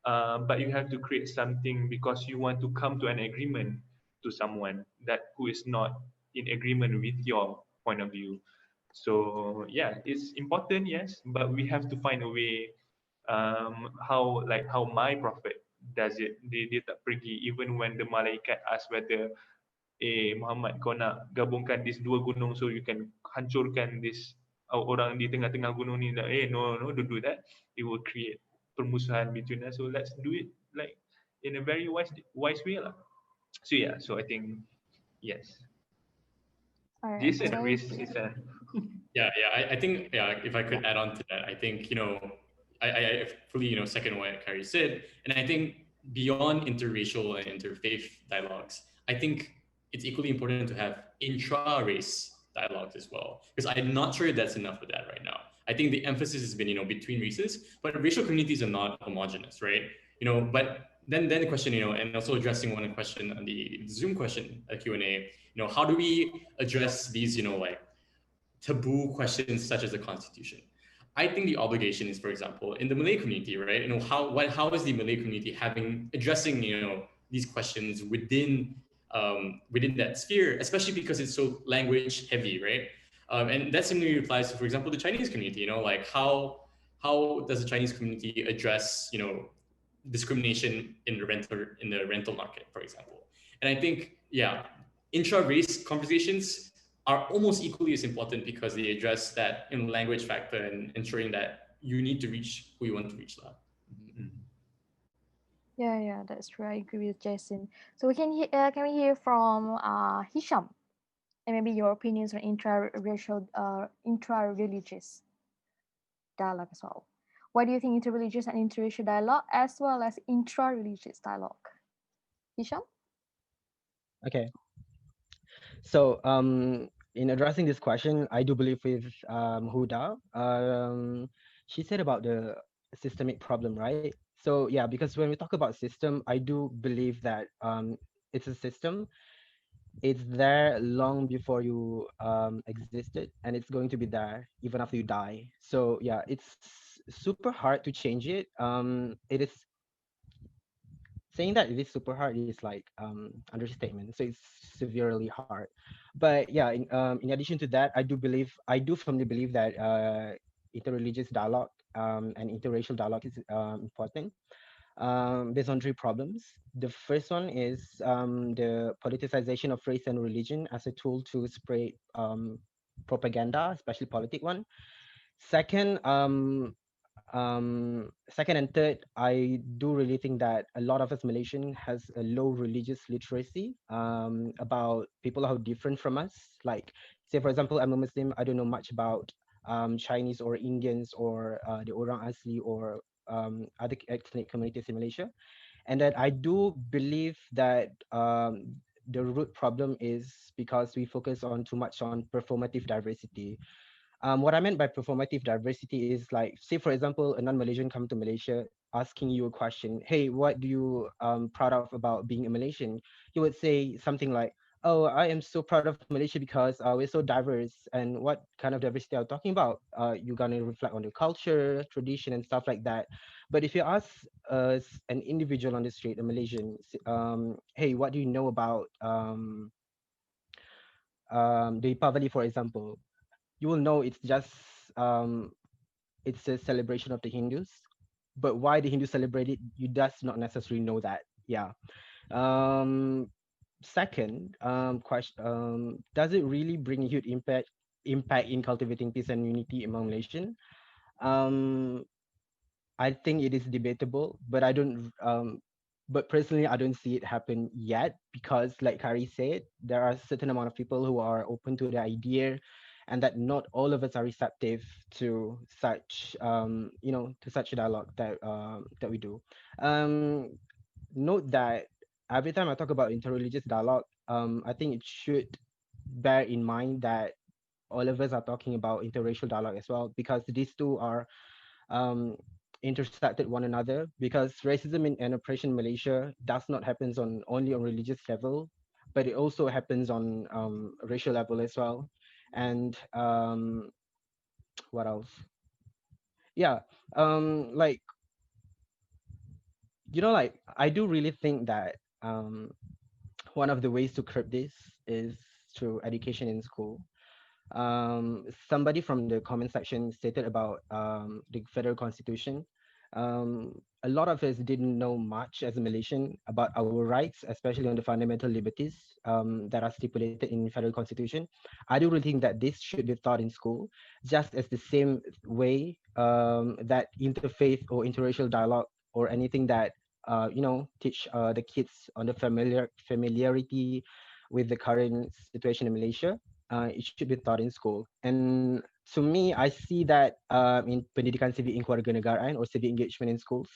E: but you have to create something because you want to come to an agreement to someone that who is not in agreement with your point of view. So yeah, it's important, yes, but we have to find a way, how my prophet does it. Dia tak pergi even when the malaikat ask whether, Muhammad, kau nak gabungkan these dua gunung so you can hancurkan this orang di tengah-tengah gunung ni. No, don't do that. It will create permusuhan between us. So let's do it like in a very wise way lah. So yeah, so I think yes.
B: All right,
E: Jason,
B: so
E: raise his hand.
C: I think, if I could add on to that, I think, I fully, second what Khairi said. And I think beyond interracial and interfaith dialogues, I think it's equally important to have intra-race dialogues as well, because I'm not sure that's enough of that right now. I think the emphasis has been, between races, but racial communities are not homogenous, right? But then the question, and also addressing one question on the Zoom question, Q&A, how do we address these, like taboo questions such as the constitution? I think the obligation is, for example, in the Malay community, right? How is the Malay community addressing, these questions within that sphere, especially because it's so language heavy, right? And that similarly applies to, for example, the Chinese community. Like how does the Chinese community address, discrimination in the rental market, for example? And I think, intra-race conversations are almost equally as important, because they address that language factor and ensuring that you need to reach who you want to reach.
B: yeah, that's true. I agree with Jason. So can we hear from Hisham, and maybe your opinions on intra-racial, intra-religious dialogue as well. What do you think interreligious and interracial dialogue as well as intra-religious dialogue? Hisham?
F: Okay. So in addressing this question, I do believe with Huda. She said about the systemic problem, right? So yeah, because when we talk about system, I do believe that it's a system. It's there long before you existed, and it's going to be there even after you die. So yeah, it's super hard to change it. It is saying that it is super hard is like understatement. So it's severely hard. But yeah, in addition to that, I do firmly believe that interreligious dialogue and interracial dialogue is important, based on three problems. The first one is the politicization of race and religion as a tool to spread propaganda, especially politic one. Second, second and third, I do really think that a lot of us Malaysian has a low religious literacy about people who are different from us. Like, say for example, I'm a Muslim. I don't know much about Chinese or Indians or the Orang Asli or other ethnic communities in Malaysia. And that I do believe that the root problem is because we focus on too much on performative diversity. What I meant by performative diversity is like, say for example, a non-Malaysian come to Malaysia asking you a question, hey, what do you proud of about being a Malaysian? You would say something like, oh, I am so proud of Malaysia because we're so diverse. And what kind of diversity are you talking about? You're gonna reflect on your culture, tradition, and stuff like that. But if you ask an individual on the street, a Malaysian, hey, what do you know about the Deepavali, for example? You will know it's just um, it's a celebration of the Hindus. But why the Hindus celebrate it, you does not necessarily know that. Yeah. Um, Second, question, does it really bring a huge impact in cultivating peace and unity among Malaysians? Um, I think it is debatable, but I don't. But personally, I don't see it happen yet because, like Khairi said, there are a certain amount of people who are open to the idea, and that not all of us are receptive to such, to such a dialogue that we do. Um, Note that every time I talk about interreligious dialogue, I think it should bear in mind that all of us are talking about interracial dialogue as well, because these two are um, intersected one another. Because racism and oppression in Malaysia does not happens on only on religious level, but it also happens on racial level as well. And what else? Yeah, like like I do really think that one of the ways to curb this is through education in school. Somebody from the comment section stated about the federal constitution. A lot of us didn't know much as a Malaysian about our rights, especially on the fundamental liberties that are stipulated in federal constitution. I do really think that this should be taught in school, just as the same way that interfaith or interracial dialogue or anything that teach the kids on the familiarity with the current situation in Malaysia. It should be taught in school. And to me, I see that in pendidikan civic in kewarganegaraan or civic engagement in schools.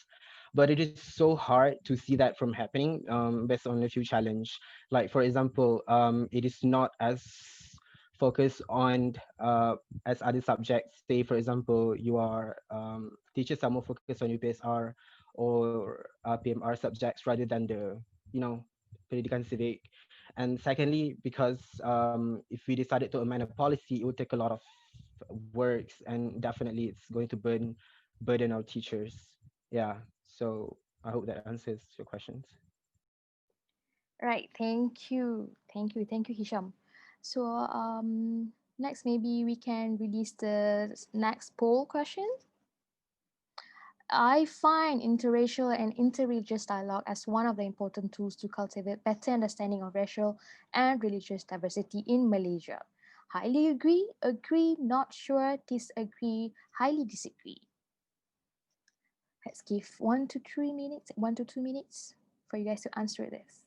F: But it is so hard to see that from happening based on a few challenge. Like for example, it is not as focused on as other subjects. Say for example, you are teachers are more focused on UPSR or PMR subjects rather than the pendidikan civic. And secondly, because if we decided to amend a policy, it would take a lot of works, and definitely it's going to burden our teachers. Yeah. So I hope that answers your questions.
B: Right. Thank you. Thank you. Thank you, Hisham. So next maybe we can release the next poll question. I find interracial and interreligious dialogue as one of the important tools to cultivate better understanding of racial and religious diversity in Malaysia. Highly agree, not sure, disagree, highly disagree. Let's give 1 to 2 minutes, 1 to 2 minutes for you guys to answer this.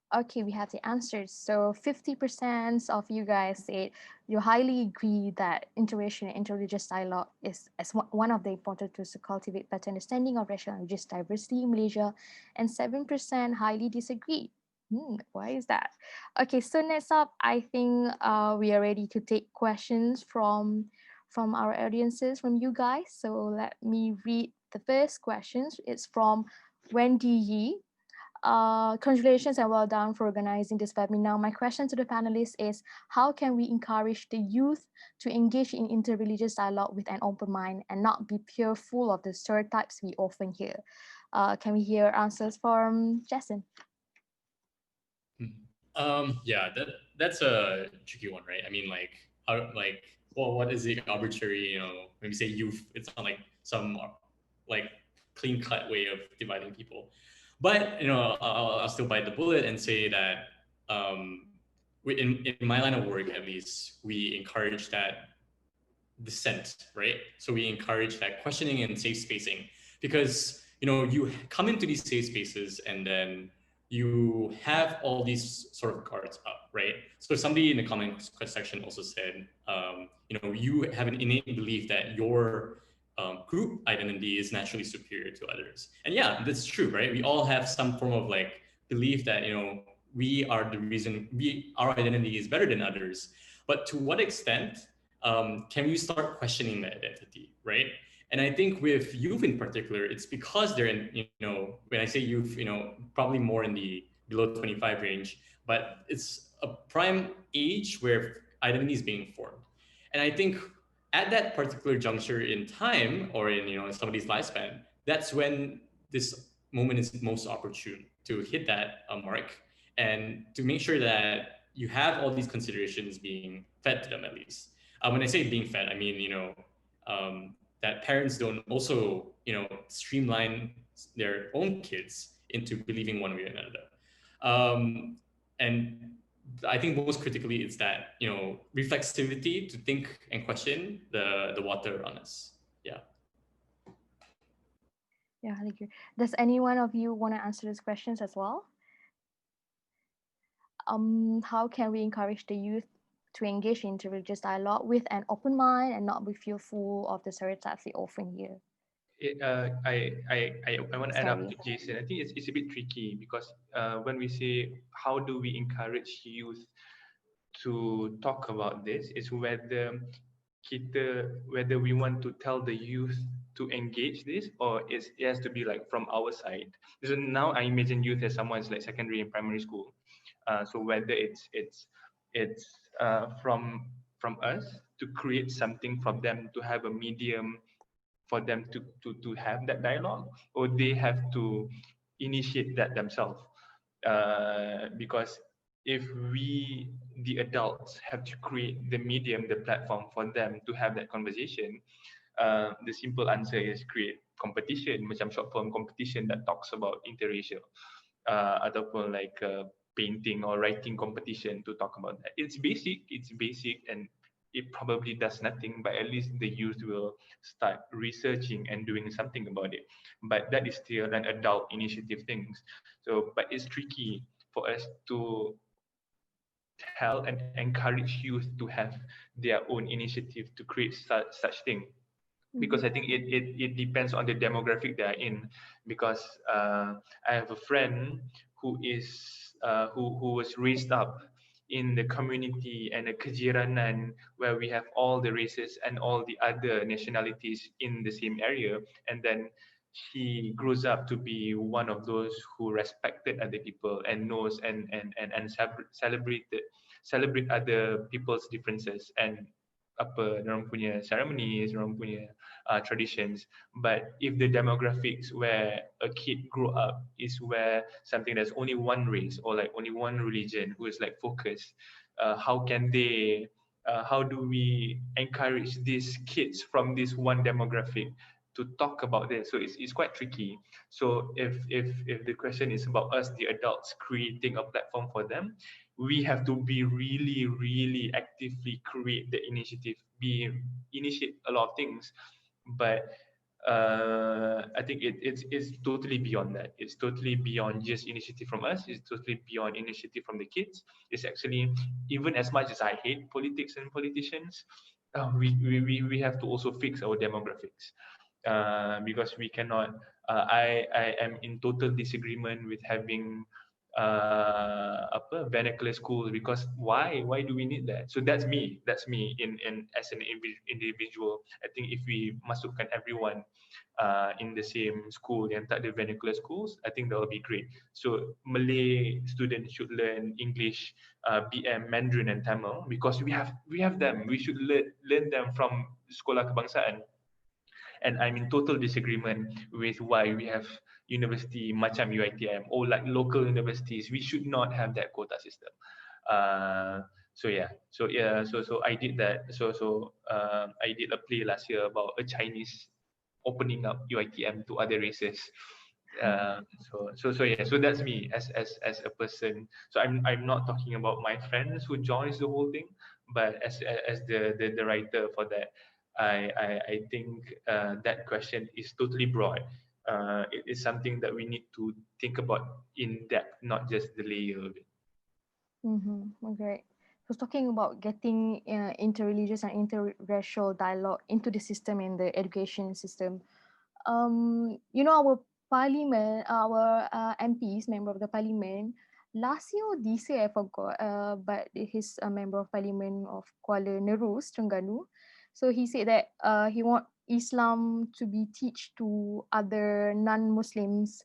B: Okay, we have the answers. So 50% of you guys said you highly agree that interracial and interreligious dialogue is as one of the important tools to cultivate better understanding of racial and religious diversity in Malaysia, and 7% highly disagree. Why is that? Okay, so next up, I think we are ready to take questions from our audiences, from you guys. So let me read the first questions. It's from Wendy Yee. Congratulations and well done for organizing this webinar. My question to the panelists is, how can we encourage the youth to engage in interreligious dialogue with an open mind and not be fearful of the stereotypes we often hear? Can we hear answers from Jason?
C: Yeah, that's a tricky one, right? I mean, like, how, like, well, what is the arbitrary, when we say youth, it's not like some like clean cut way of dividing people. But I'll still bite the bullet and say that in my line of work, at least, we encourage that dissent, right? So we encourage that questioning and safe spacing, because you come into these safe spaces and then you have all these sort of guards up, right? So somebody in the comment section also said, you have an innate belief that your group identity is naturally superior to others. And yeah, that's true, right? We all have some form of like belief that, you know, we are the reason, our identity is better than others. But to what extent can we start questioning that identity, right? And I think with youth in particular, it's because they're in, you know, when I say youth, you know, probably more in the below 25 range, but it's a prime age where identity is being formed. And I think at that particular juncture in time or in, you know, somebody's lifespan, that's when this moment is most opportune to hit that mark and to make sure that you have all these considerations being fed to them at least. When I say being fed, I mean, you know, that parents don't also, you know, streamline their own kids into believing one way or another. And I think most critically, it's that, you know, reflexivity to think and question the water around us. Yeah.
B: Yeah, thank you. Does any one of you want to answer these questions as well? How can we encourage the youth to engage in interreligious dialogue with an open mind and not be fearful of the stereotypes they often hear?
E: I want to add up
B: Khairi.
E: to Jason. I think it's a bit tricky because when we say how do we encourage youth to talk about this, is whether we want to tell the youth to engage this, or it has to be like from our side. So now I imagine youth as someone's like secondary and primary school. So whether it's from us to create something from them, to have a medium for them to have that dialogue, or they have to initiate that themselves. Because if we, the adults, have to create the medium, the platform for them to have that conversation, the simple answer is create competition, macam short form competition that talks about interracial, ataupun like painting or writing competition to talk about that. It's basic, and it probably does nothing, but at least the youth will start researching and doing something about it. But that is still an adult initiative things. So, but it's tricky for us to tell and encourage youth to have their own initiative to create such thing, because I think it depends on the demographic they are in. Because I have a friend who is who was raised up in the community and a kejiranan where we have all the races and all the other nationalities in the same area, and then he grows up to be one of those who respected other people and knows and celebrate other people's differences and apa orang punya ceremonies, orang punya traditions. But if the demographics where a kid grew up is where something that's only one race or like only one religion who is like focused, how can they how do we encourage these kids from this one demographic to talk about this? So it's quite tricky. So if the question is about us, the adults, creating a platform for them, we have to be really actively create the initiative, initiate a lot of things. But I think it's totally beyond that. It's totally beyond just initiative from us. It's totally beyond initiative from the kids. It's actually, even as much as I hate politics and politicians, we have to also fix our demographics. Because we cannot. I am in total disagreement with having vernacular schools, because why do we need that? So that's me in as an individual. I think if we masukkan everyone in the same school yang tak ada vernacular schools, I think that will be great. So Malay students should learn English, BM, Mandarin and Tamil, because we have them. We should learn them from sekolah kebangsaan. And I'm in total disagreement with why we have university macam UiTM or like local universities. We should not have that quota system. So I did that. I did a play last year about a Chinese opening up UiTM to other races. So that's me as a person. So I'm not talking about my friends who joins the whole thing, but as the writer for that. I think that question is totally broad. It is something that we need to think about in depth, not just the layer of it.
B: Great. was talking about getting interreligious and interracial dialogue into the system in the education system. Our parliament, our MPs, member of the parliament, last year or this year, I forgot, but he's a member of parliament of Kuala Nerus, Terengganu. So he said that he want Islam to be teach to other non-Muslims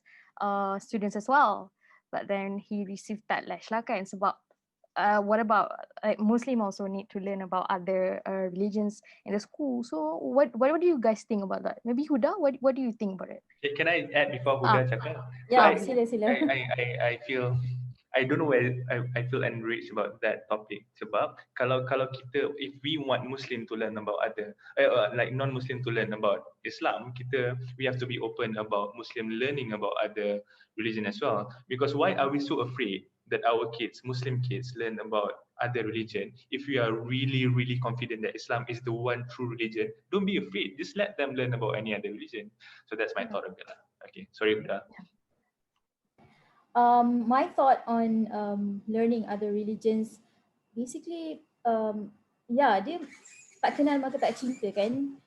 B: students as well. But then he received backlash lah kan, sebab what about like Muslim also need to learn about other religions in the school. So what do you guys think about that? Maybe Huda, what do you think about it?
E: Okay, can I add before Huda cakap?
D: Yeah,
E: So
D: sila.
E: I feel, I don't know where I feel enriched about that topic. Sebab kalau kita, if we want Muslim to learn about other, like non-Muslim to learn about Islam, we have to be open about Muslim learning about other religion as well. Because why are we so afraid that our kids, Muslim kids, learn about other religion? If we are really, really confident that Islam is the one true religion, don't be afraid. Just let them learn about any other religion. So that's my thought of it. Okay, sorry, Huda.
D: My thought on learning other religions, basically, dia tak kenal maka tak cinta kan.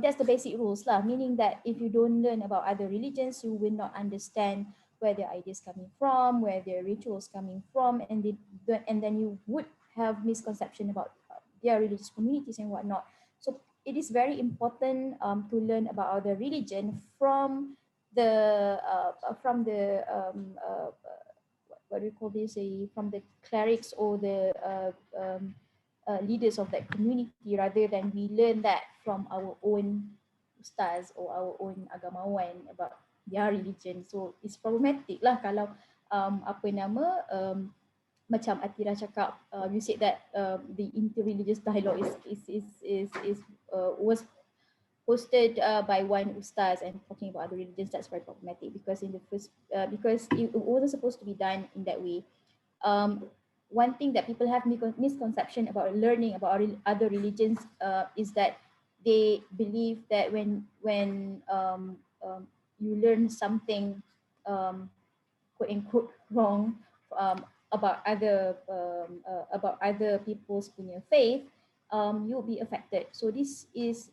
D: That's the basic rules lah, meaning that if you don't learn about other religions, you will not understand where their ideas coming from, where their rituals coming from, and then you would have misconception about their religious communities and whatnot. So it is very important to learn about other religion from the what do you call this, from the clerics or the leaders of that community, rather than we learn that from our own ustaz or our own agamawan about their religion. So it's problematic lah kalau macam Atira cakap, you said that the interreligious dialogue was hosted by one ustaz and talking about other religions. That's very problematic because because it wasn't supposed to be done in that way. One thing that people have misconception about learning about other religions is that they believe that when you learn something quote unquote wrong about other people's punya faith, you'll be affected. So this is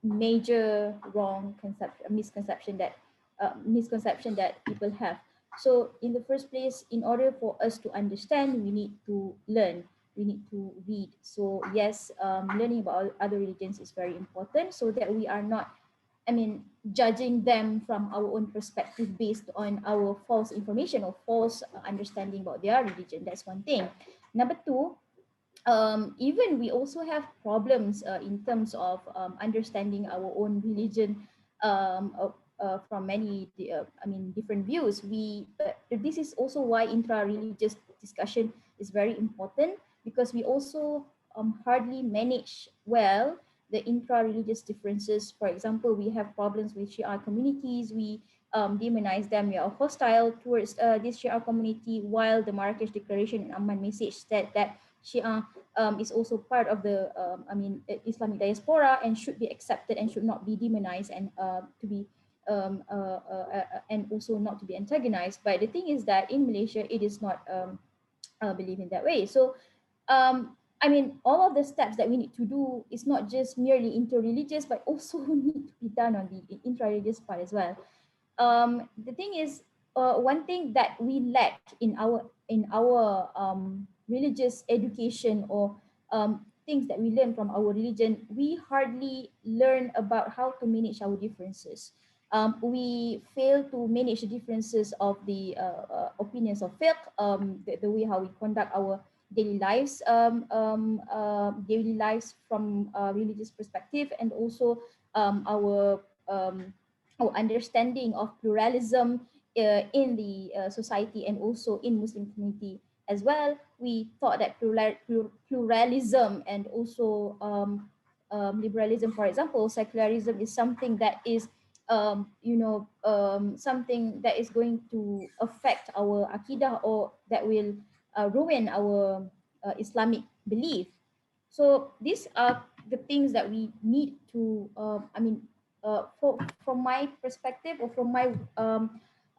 D: major misconception that people have. So in the first place, in order for us to understand, we need to learn, we need to read. So yes, learning about other religions is very important so that we are not, judging them from our own perspective based on our false information or false understanding about their religion. That's one thing. Number two, even we also have problems in terms of understanding our own religion from many different views. This is also why intra-religious discussion is very important, because we also hardly manage well the intra-religious differences. For example, we have problems with Shia communities. We demonize them. We are hostile towards this Shia community, while the Marrakesh Declaration and Amman message said that Shia is also part of the Islamic diaspora and should be accepted and should not be demonized and to be and also not to be antagonized. But the thing is that in Malaysia, it is not believed in that way. So all of the steps that we need to do is not just merely interreligious, but also need to be done on the intra-religious part as well. The thing is, one thing that we lack in our religious education or things that we learn from our religion, we hardly learn about how to manage our differences. We fail to manage the differences of the opinions of fiqh, the way how we conduct our daily lives from a religious perspective, and also our understanding of pluralism in the society and also in Muslim community as well. We thought that pluralism and also liberalism, for example, secularism is something that is something that is going to affect our akidah, or that will ruin our Islamic belief. So these are the things that we need to from my perspective, or from my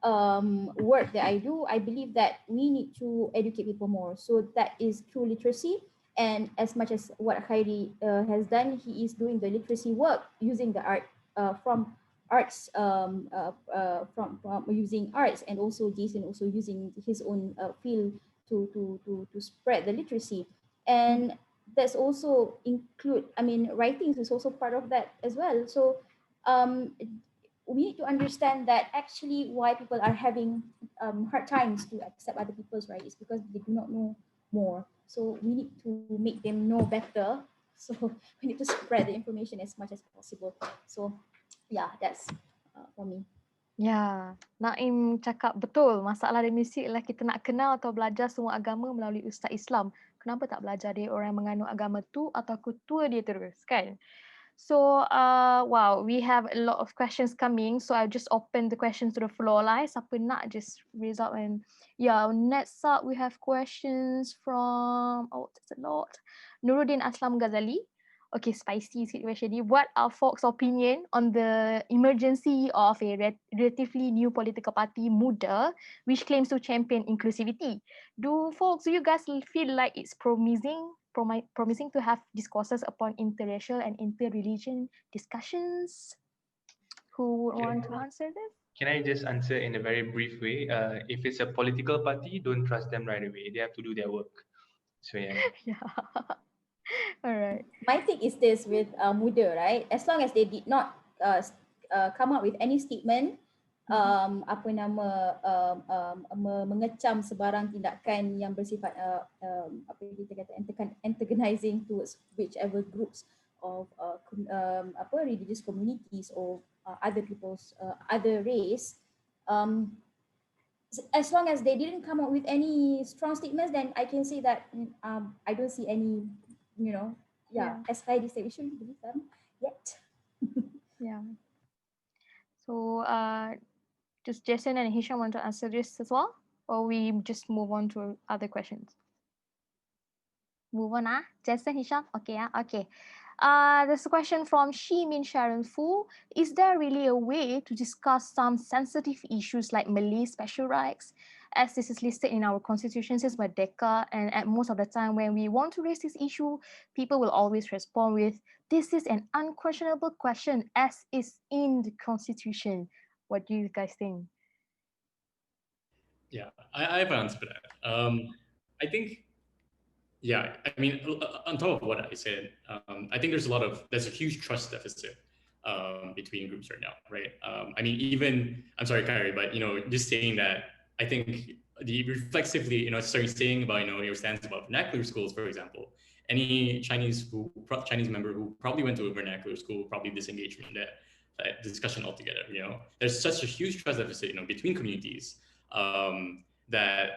D: work that I do, I believe that we need to educate people more. So that is true literacy. And as much as what Khairi has done, he is doing the literacy work using the art from arts, from using arts, and also Jason also using his own field to spread the literacy. And that's also include, I mean, writings is also part of that as well. So um, we need to understand that actually why people are having hard times to accept other people's rights is because they do not know more. So we need to make them know better. So we need to spread the information as much as possible. So yeah, that's for me.
B: Ya, Naim cakap betul. Masalah dari muzik ialah kita nak kenal atau belajar semua agama melalui Ustaz Islam. Kenapa tak belajar dari orang yang menganut agama tu atau ketua dia terus, kan? So, wow, we have a lot of questions coming. So, I'll just open the questions to the floor lah. Siapa nak just raise up and... Yeah, next up we have questions from... Oh, that's a lot. Nuruddin Aslam Ghazali. Okay, spicy sikit question ni. What are folks' opinion on the emergency of a relatively new political party, Muda, which claims to champion inclusivity? Do you guys feel like it's promising to have discourses upon interracial and interreligion discussions? Who would want to answer this?
E: Can I just answer in a very brief way? If it's a political party, don't trust them right away. They have to do their work. So yeah.
B: Yeah. All right.
D: My take is this with Muda, right? As long as they did not come up with any statement, apa nama mengecam sebarang tindakan yang bersifat apa kita kata antagonizing towards whichever groups of religious communities or other people's other race. As long as they didn't come up with any strong statements, then I can say that I don't see any, as Heidi said, we shouldn't believe them yet.
B: Yeah. So, does Jason and Hisham want to answer this as well? Or we just move on to other questions? Move on, Jason, Hisham? Okay, okay. There's a question from Min Sharon Fu. Is there really a way to discuss some sensitive issues like Malay special rights, as this is listed in our constitution since Merdeka, and at most of the time when we want to raise this issue, people will always respond with, this is an unquestionable question as is in the constitution. What do you guys think?
C: Yeah, I have an answer for that. I think, yeah, I mean, on top of what I said, I think there's a huge trust deficit between groups right now, right? I mean, even, I'm sorry, Khairi, but, just saying that, I think reflexively, starting saying about, your stance about vernacular schools, for example, any Chinese member who probably went to a vernacular school probably disengaged from that discussion altogether. There's such a huge trust deficit, between communities that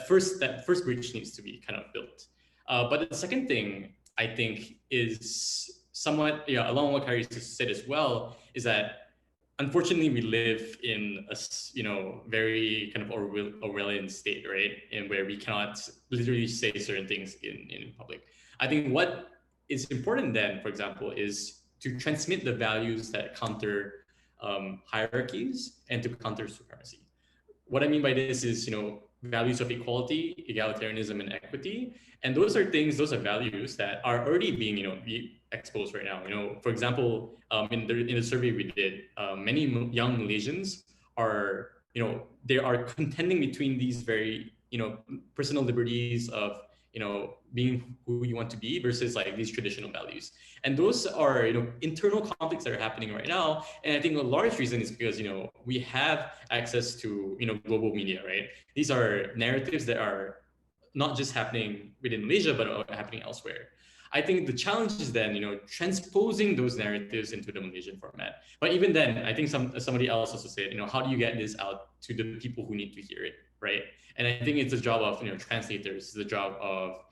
C: first bridge needs to be kind of built. But the second thing I think is somewhat, along what Khairi said as well, is that unfortunately we live in a very kind of Orwellian state, right? And where we cannot literally say certain things in public. I think what is important then, for example, is to transmit the values that counter hierarchies and to counter supremacy. What I mean by this is, values of equality, egalitarianism, and equity. And those are values that are already being, exposed right now. For example, in the survey we did, many young Malaysians are, they are contending between these very, personal liberties of, being who you want to be versus like these traditional values. And those are, internal conflicts that are happening right now. And I think a large reason is because, we have access to, global media, right? These are narratives that are not just happening within Malaysia, but are happening elsewhere. I think the challenge is then, transposing those narratives into the Malaysian format. But even then, I think somebody else also said, how do you get this out to the people who need to hear it, right? And I think it's the job of, translators, it's the job of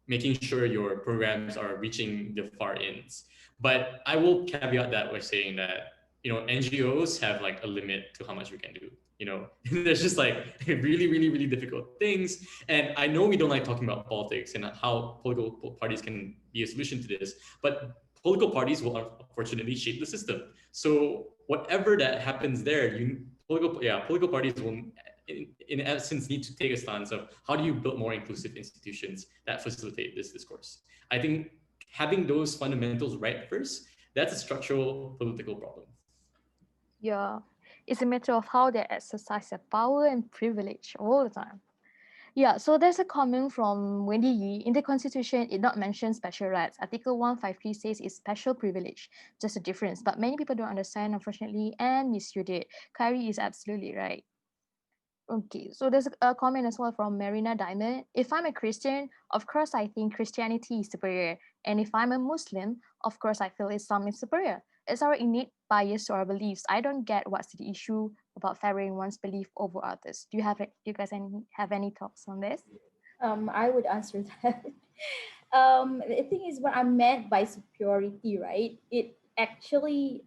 C: making sure your programs are reaching the far ends. But I will caveat that by saying that, NGOs have like a limit to how much we can do. There's just like really, really, really difficult things. And I know we don't like talking about politics and how political parties can be a solution to this, but political parties will unfortunately shape the system. So whatever that happens there, political parties will, in essence, need to take a stance of how do you build more inclusive institutions that facilitate this discourse. I think having those fundamentals right first, that's a structural political problem.
B: Yeah, it's a matter of how they exercise their power and privilege all the time. Yeah, so there's a comment from Wendy Yi. In the Constitution, it not mentions special rights. Article 153 says it's special privilege, just a difference. But many people don't understand, unfortunately, and misuse it. Khairi is absolutely right. Okay, so there's a comment as well from Marina Diamond. If I'm a Christian, of course I think Christianity is superior. And if I'm a Muslim, of course I feel Islam is superior. It's our innate bias to our beliefs. I don't get what's the issue about favoring one's belief over others. Do you guys have any thoughts on this?
D: I would answer that. The thing is, what I meant by superiority, right? It actually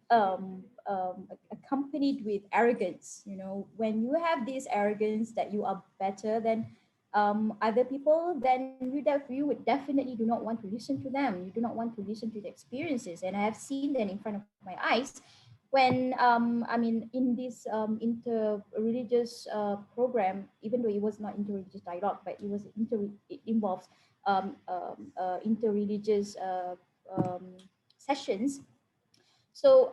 D: accompanied with arrogance. You know, when you have this arrogance that you are better than other people, then you would definitely do not want to listen to them. You do not want to listen to the experiences, and I have seen that in front of my eyes when in this inter-religious program, even though it was not inter-religious dialogue, but it involves inter-religious sessions. So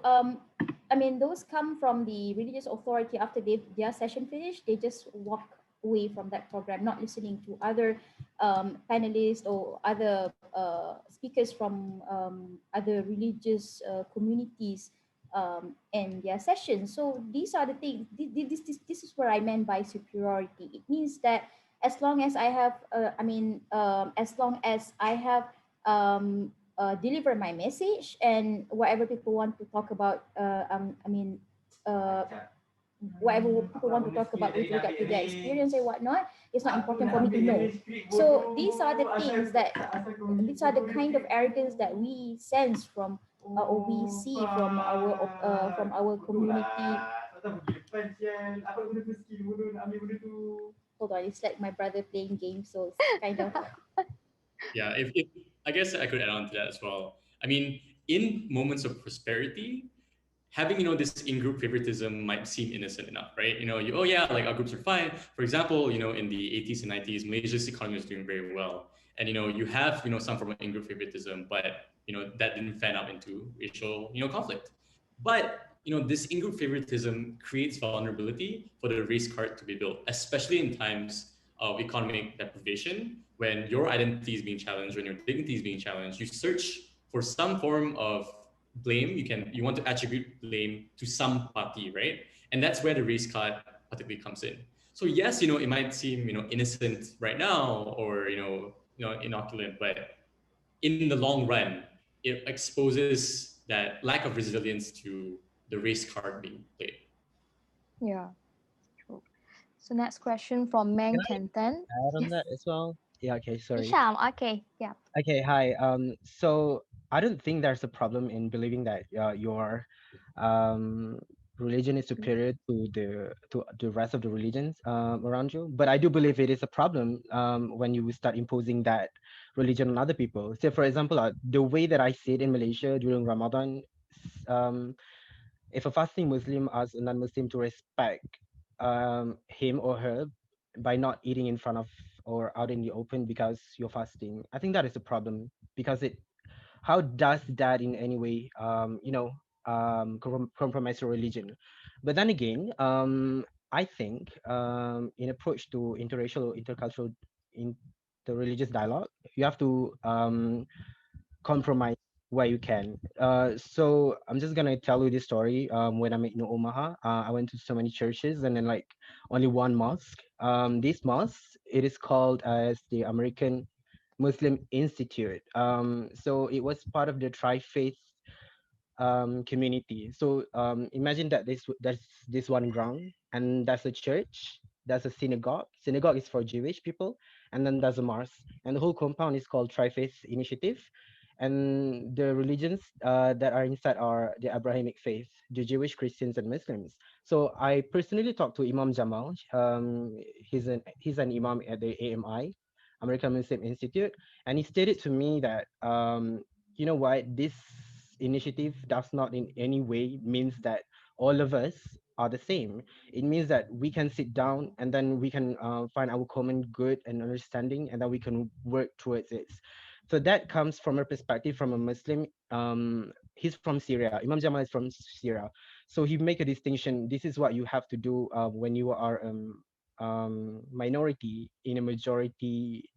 D: those come from the religious authority. After their session finished, they just walk away from that program, not listening to other panelists or other speakers from other religious communities and their sessions. So these are the things. This is what I meant by superiority. It means that as long as I have, as long as I have deliver my message, and whatever people want to talk about, uh, whatever people want to talk about with regard to their experience and whatnot, it's not important for me to know. So these are the things that, these are the kind of arrogance that we sense from or we see from our community. Hold on, it's like my brother playing games, so it's kind of.
C: Yeah, if I guess I could add on to that as well. I mean, in moments of prosperity, having this in-group favoritism might seem innocent enough, right? Oh yeah, like our groups are fine. For example, in the 80s and 90s, Malaysia's economy was doing very well, and you have some form of in-group favoritism, but that didn't fan out into racial conflict. But this in-group favoritism creates vulnerability for the race card to be built, especially in times of economic deprivation, when your identity is being challenged, when your dignity is being challenged. You search for some form of blame. You want to attribute blame to some party, right? And that's where the race card particularly comes in. So yes, it might seem innocent right now, or inoculant, but in the long run, it exposes that lack of resilience to the race card being played.
B: Yeah, true. So next question from
F: Can
B: Meng
F: I
B: Kenten.
F: add on
B: Yes,
F: that as well? Yeah, okay, sorry.
B: Hisham. Okay, yeah.
F: Okay, hi. So I don't think there's a problem in believing that your um, religion is superior to the rest of the religions around you. But I do believe it is a problem when you start imposing that religion on other people. So, for example, the way that I see it in Malaysia during Ramadan, um, if a fasting Muslim asks a non-Muslim to respect him or her by not eating in front of or out in the open because you're fasting, I think that is a problem, because how does that in any way compromise your religion? But then again, I think in approach to interracial or intercultural interreligious dialogue, you have to compromise where you can. So I'm just gonna tell you this story. When I'm in Omaha, I went to so many churches and then like only one mosque. This mosque, it is called as the American Muslim Institute. So it was part of the tri-faith community. So imagine that there's this one ground, and that's a church, there's a synagogue. Synagogue is for Jewish people, and then there's a mosque, and the whole compound is called Tri-Faith Initiative. And the religions that are inside are the Abrahamic faith, the Jewish, Christians, and Muslims. So I personally talked to Imam Jamal. He's an imam at the AMI, American Muslim Institute, and he stated to me that you know what, this initiative does not in any way means that all of us are the same. It means that we can sit down and then we can find our common good and understanding, and then we can work towards it. So that comes from a perspective from a Muslim. He's from Syria. Imam Jamal is from Syria. So he make a distinction. This is what you have to do when you are minority in a majority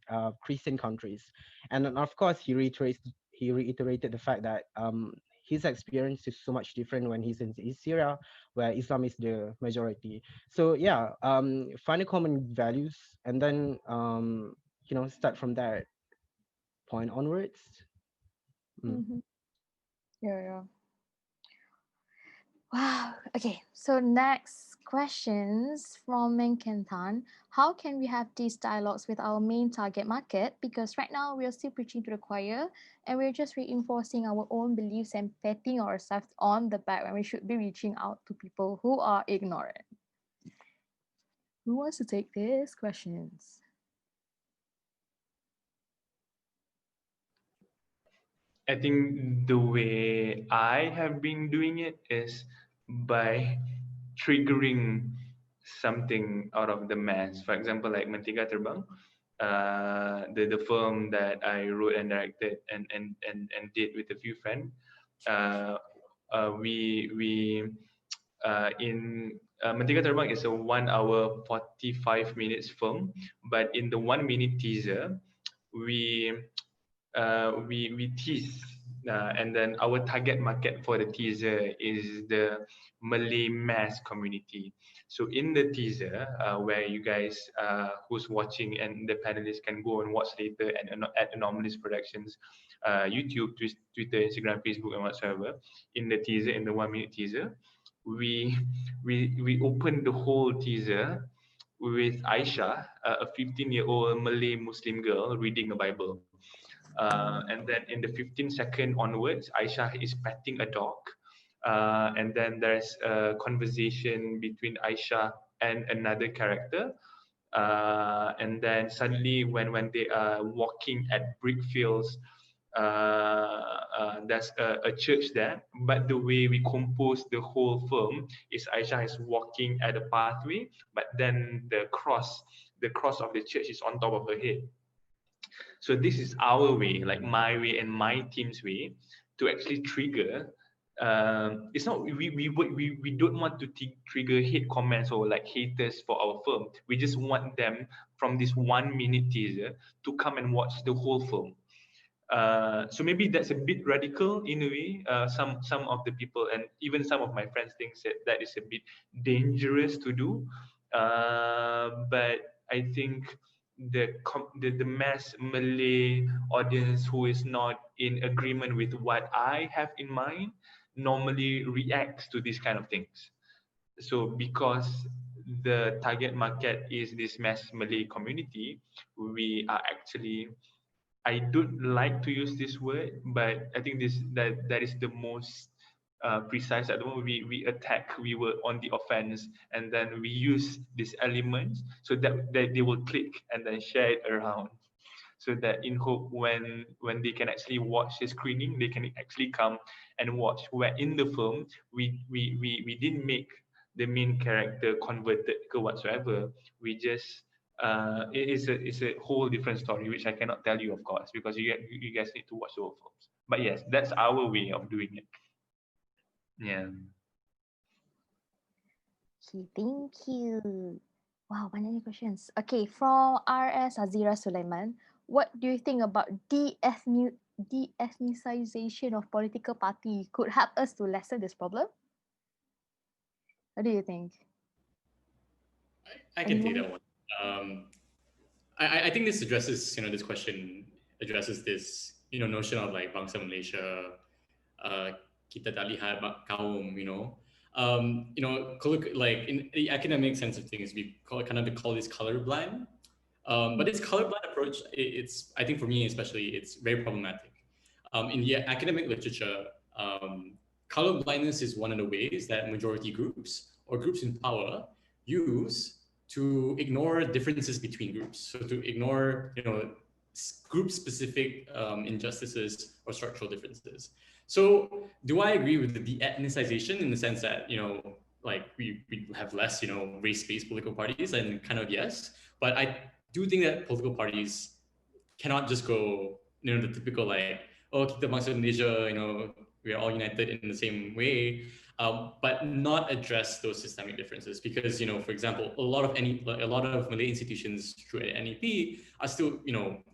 F: Christian countries. And then of course he reiterated the fact that his experience is so much different when he's in Syria, where Islam is the majority. So yeah, find a common values, and then start from that point onwards.
B: Mm-hmm. Yeah. Wow. Okay. So next questions from Menkentan. How can we have these dialogues with our main target market? Because right now we are still preaching to the choir and we're just reinforcing our own beliefs and patting ourselves on the back when we should be reaching out to people who are ignorant. Who wants to take these questions?
E: I think the way I have been doing it is by triggering something out of the mass. For example, like Mentega Terbang, the film that I wrote and directed and did with a few friends. We in Mentega Terbang is a 1 hour 45 minutes film, but in the 1 minute teaser, we we tease, and then our target market for the teaser is the Malay mass community. So in the teaser, where you guys who's watching and the panelists can go and watch later and at Anomalous Productions, YouTube, Twitter, Instagram, Facebook, and whatsoever. In the teaser, in the 1 minute teaser, we we open the whole teaser with Aisha, a 15-year-old Malay Muslim girl reading a Bible. And then in the 15-second onwards, Aisha is petting a dog. And then there's a conversation between Aisha and another character. And then suddenly, when they are walking at brickfields, there's a church there. But the way we compose the whole film is Aisha is walking at a pathway, but then the cross of the church is on top of her head. So this is our way, like my way and my team's way, to actually trigger. It's not we don't want to trigger hate comments or like haters for our film. We just want them from this 1 minute teaser to come and watch the whole film. So maybe that's a bit radical in a way. Some of the people and even some of my friends think that is a bit dangerous to do. But I think the mass Malay audience who is not in agreement with what I have in mind normally reacts to these kind of things. So because the target market is this mass Malay community, we are actually, I don't like to use this word, but I think that is the most precise. At the moment, we attack, we were on the offense, and then we use these elements so that they will click and then share it around. So that in hope when they can actually watch the screening, they can actually come and watch. Where in the film, we didn't make the main character converted or whatsoever. We just it's a whole different story which I cannot tell you, of course, because you guys need to watch the whole films. But yes, that's our way of doing it. Yeah.
B: Okay, thank you. Wow, many questions. Okay, from RS Azira Sulaiman, what do you think about de-ethnicization of political party could help us to lessen this problem? What do you think?
C: I can take that one. I think this addresses, this question addresses this, notion of like bangsa Malaysia, kita tak lihat kaum, like in the academic sense of things, we call this colorblind. But this colorblind approach, it's, I think for me especially, it's very problematic. In the academic literature, color blindness is one of the ways that majority groups or groups in power use to ignore differences between groups. So to ignore, group-specific injustices or structural differences. So do I agree with the de-ethnicization in the sense that, like we have less, race-based political parties, and kind of yes, but I do think that political parties cannot just go, the typical like, oh, kita bangsa Indonesia, we are all united in the same way, but not address those systemic differences. Because, for example, a lot of Malay institutions through NEP are still,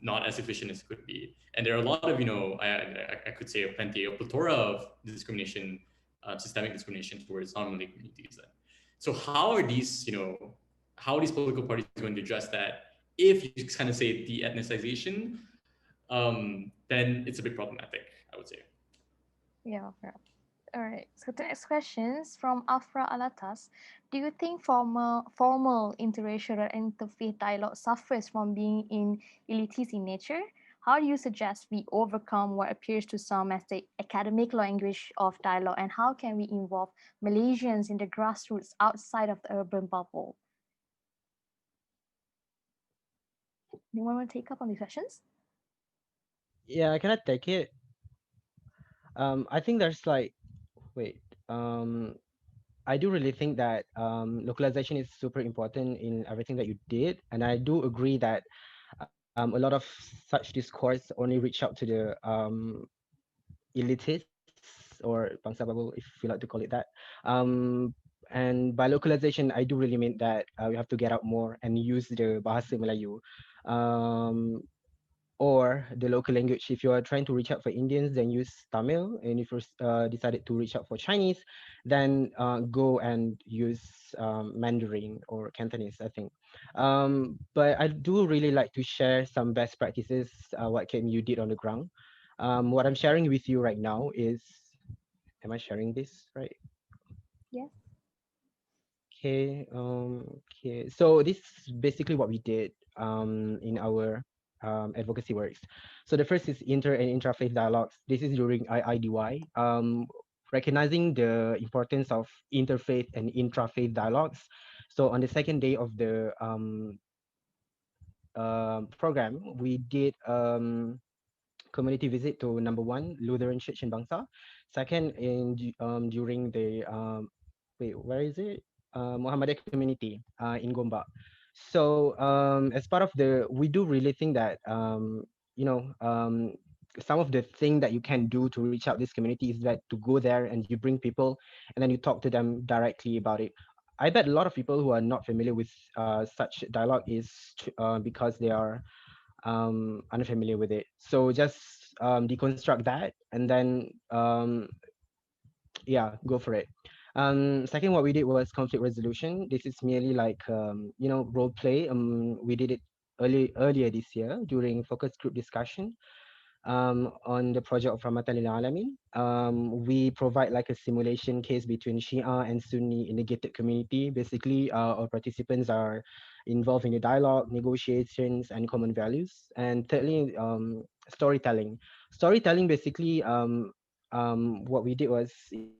C: not as efficient as it could be, and there are a lot of, I could say a plethora of discrimination, systemic discrimination towards non-Malay communities. Then, so how are these political parties going to address that? If you kind of say de-ethnicization, then it's a bit problematic, I would say.
B: Yeah, fair. All right. So the next question is from Afra Alatas. Do you think formal interracial or interfaith dialogue suffers from being elitist in nature? How do you suggest we overcome what appears to some as the academic language of dialogue, and how can we involve Malaysians in the grassroots outside of the urban bubble? Anyone want to take up on these questions?
F: Yeah, can I take it? I think there's like, wait, I do really think that localization is super important in everything that you did, and I do agree that a lot of such discourse only reach out to the elitists or bangsa bubble, if you like to call it that. Um, and by localization, I do really mean that we have to get out more and use the Bahasa Melayu. Um, or the local language. If you are trying to reach out for Indians, then use Tamil. And if you decided to reach out for Chinese, then go and use Mandarin or Cantonese, I think. But I do really like to share some best practices, what you did on the ground. What I'm sharing with you right now is, am I sharing this right?
B: Yes.
F: Okay. So this is basically what we did in our advocacy works. So the first is inter and intrafaith dialogues. This is during IIDY, recognizing the importance of interfaith and intrafaith dialogues. So on the second day of the program, we did community visit to number one, Lutheran Church in Bangsa. Second, during the wait, where is it? Muhammadiyah community in Gombak. So as part of we do really think that you know some of the thing that you can do to reach out this community is that to go there and you bring people and then you talk to them directly about it. I bet a lot of people who are not familiar with such dialogue is because they are unfamiliar with it. So just deconstruct that and then yeah, go for it. Second, what we did was conflict resolution. This is merely like role play. We did it earlier this year during focus group discussion on the project of Rahmatan lil Alamin. We provide like a simulation case between Shia and Sunni in the gated community. Basically, our participants are involved in the dialogue, negotiations, and common values. And thirdly, storytelling. Storytelling basically, what we did was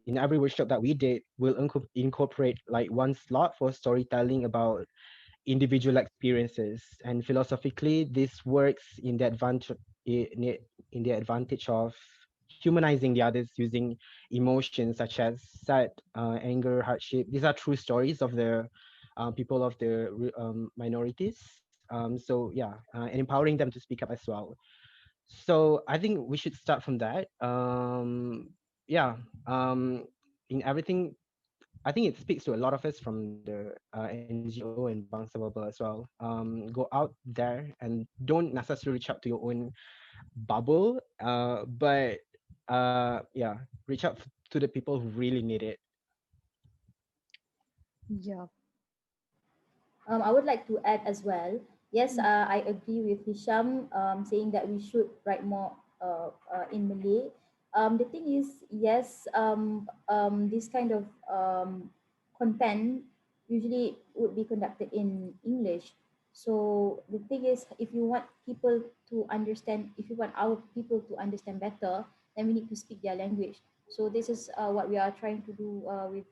F: in every workshop that we did, we'll incorporate like one slot for storytelling about individual experiences. And philosophically, this works in the advantage of humanizing the others using emotions such as sad, anger, hardship. These are true stories of the people of the minorities. So yeah, and empowering them to speak up as well. So I think we should start from that. Yeah, in everything, I think it speaks to a lot of us from the NGO and Bangsa Bubble as well. Go out there and don't necessarily reach out to your own bubble, but yeah, reach out to the people who really need it.
B: Yeah.
D: I would like to add as well. Yes, I agree with Hisham saying that we should write more in Malay. The thing is, yes, this kind of content usually would be conducted in English. So the thing is, if you want people to understand, if you want our people to understand better, then we need to speak their language. So this is what we are trying to do with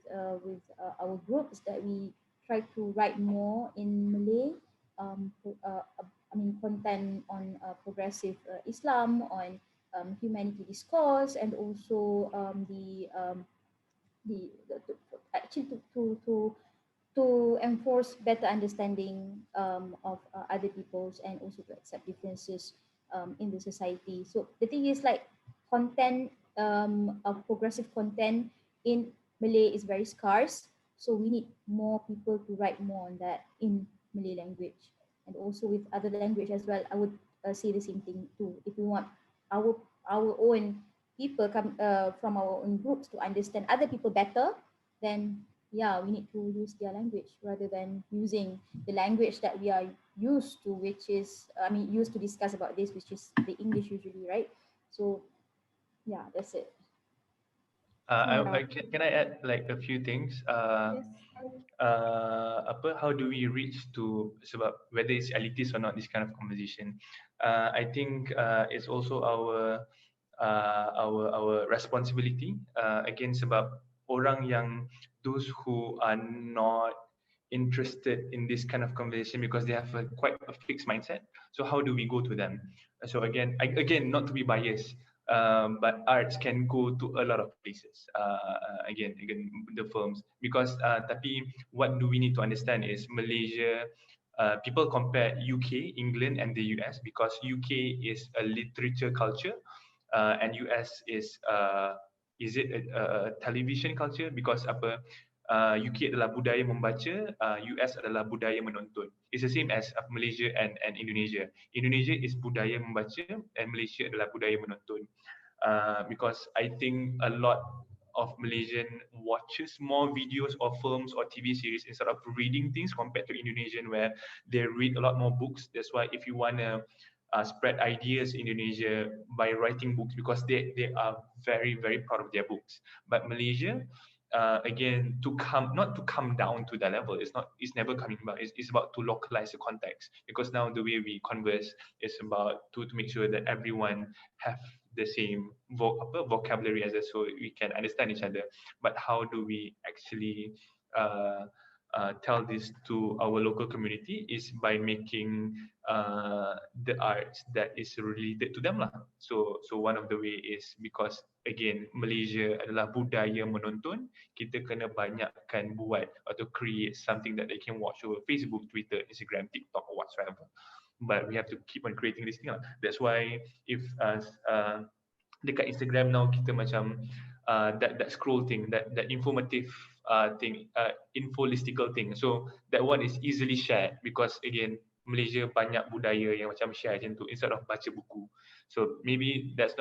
D: our groups, that we try to write more in Malay, content on progressive Islam, on humanity discourse, and also actually to to enforce better understanding of other people's, and also to accept differences in the society. So the thing is, like, content of progressive content in Malay is very scarce. So we need more people to write more on that in Malay language, and also with other language as well. I would say the same thing too. If we want our our own people come from our own groups to understand other people better, then yeah, we need to use their language rather than using the language that we are used to, which is, I mean, used to discuss about this, which is the English usually, right? So yeah, that's it.
E: Can I add like a few things?
D: Yes.
E: How do we reach to, sebab whether it's elitist or not, this kind of conversation? I think it's also our responsibility, again, sebab orang yang, those who are not interested in this kind of conversation because they have quite a fixed mindset. So how do we go to them? So again, not to be biased, but arts can go to a lot of places. Again, the films, because tapi what do we need to understand is Malaysia. People compare UK, England, and the US because UK is a literature culture, and US is it a television culture, because apa, UK adalah budaya membaca, US adalah budaya menonton. It's the same as Malaysia and Indonesia. Indonesia is budaya membaca and Malaysia adalah budaya menonton. Because I think a lot of Malaysian watches more videos or films or TV series instead of reading things compared to Indonesian, where they read a lot more books. That's why if you want to spread ideas in Indonesia by writing books, because they are very, very proud of their books. But Malaysia, again, not to come down to that level. It's never coming back. It's about to localize the context, because now the way we converse is about to make sure that everyone have the same vocabulary as us, so we can understand each other. But how do we actually tell this to our local community is by making the arts that is related to them lah. So one of the way is because again, Malaysia adalah budaya menonton, kita kena banyakkan buat atau create something that they can watch over Facebook, Twitter, Instagram, TikTok or whatsoever. But we have to keep on creating this thing lah. That's why if dekat Instagram now kita macam that scroll thing, that informative thing, infolistical thing. So that one is easily shared because again, Malaysia banyak budaya yang macam share macam tu instead of baca buku. So maybe that's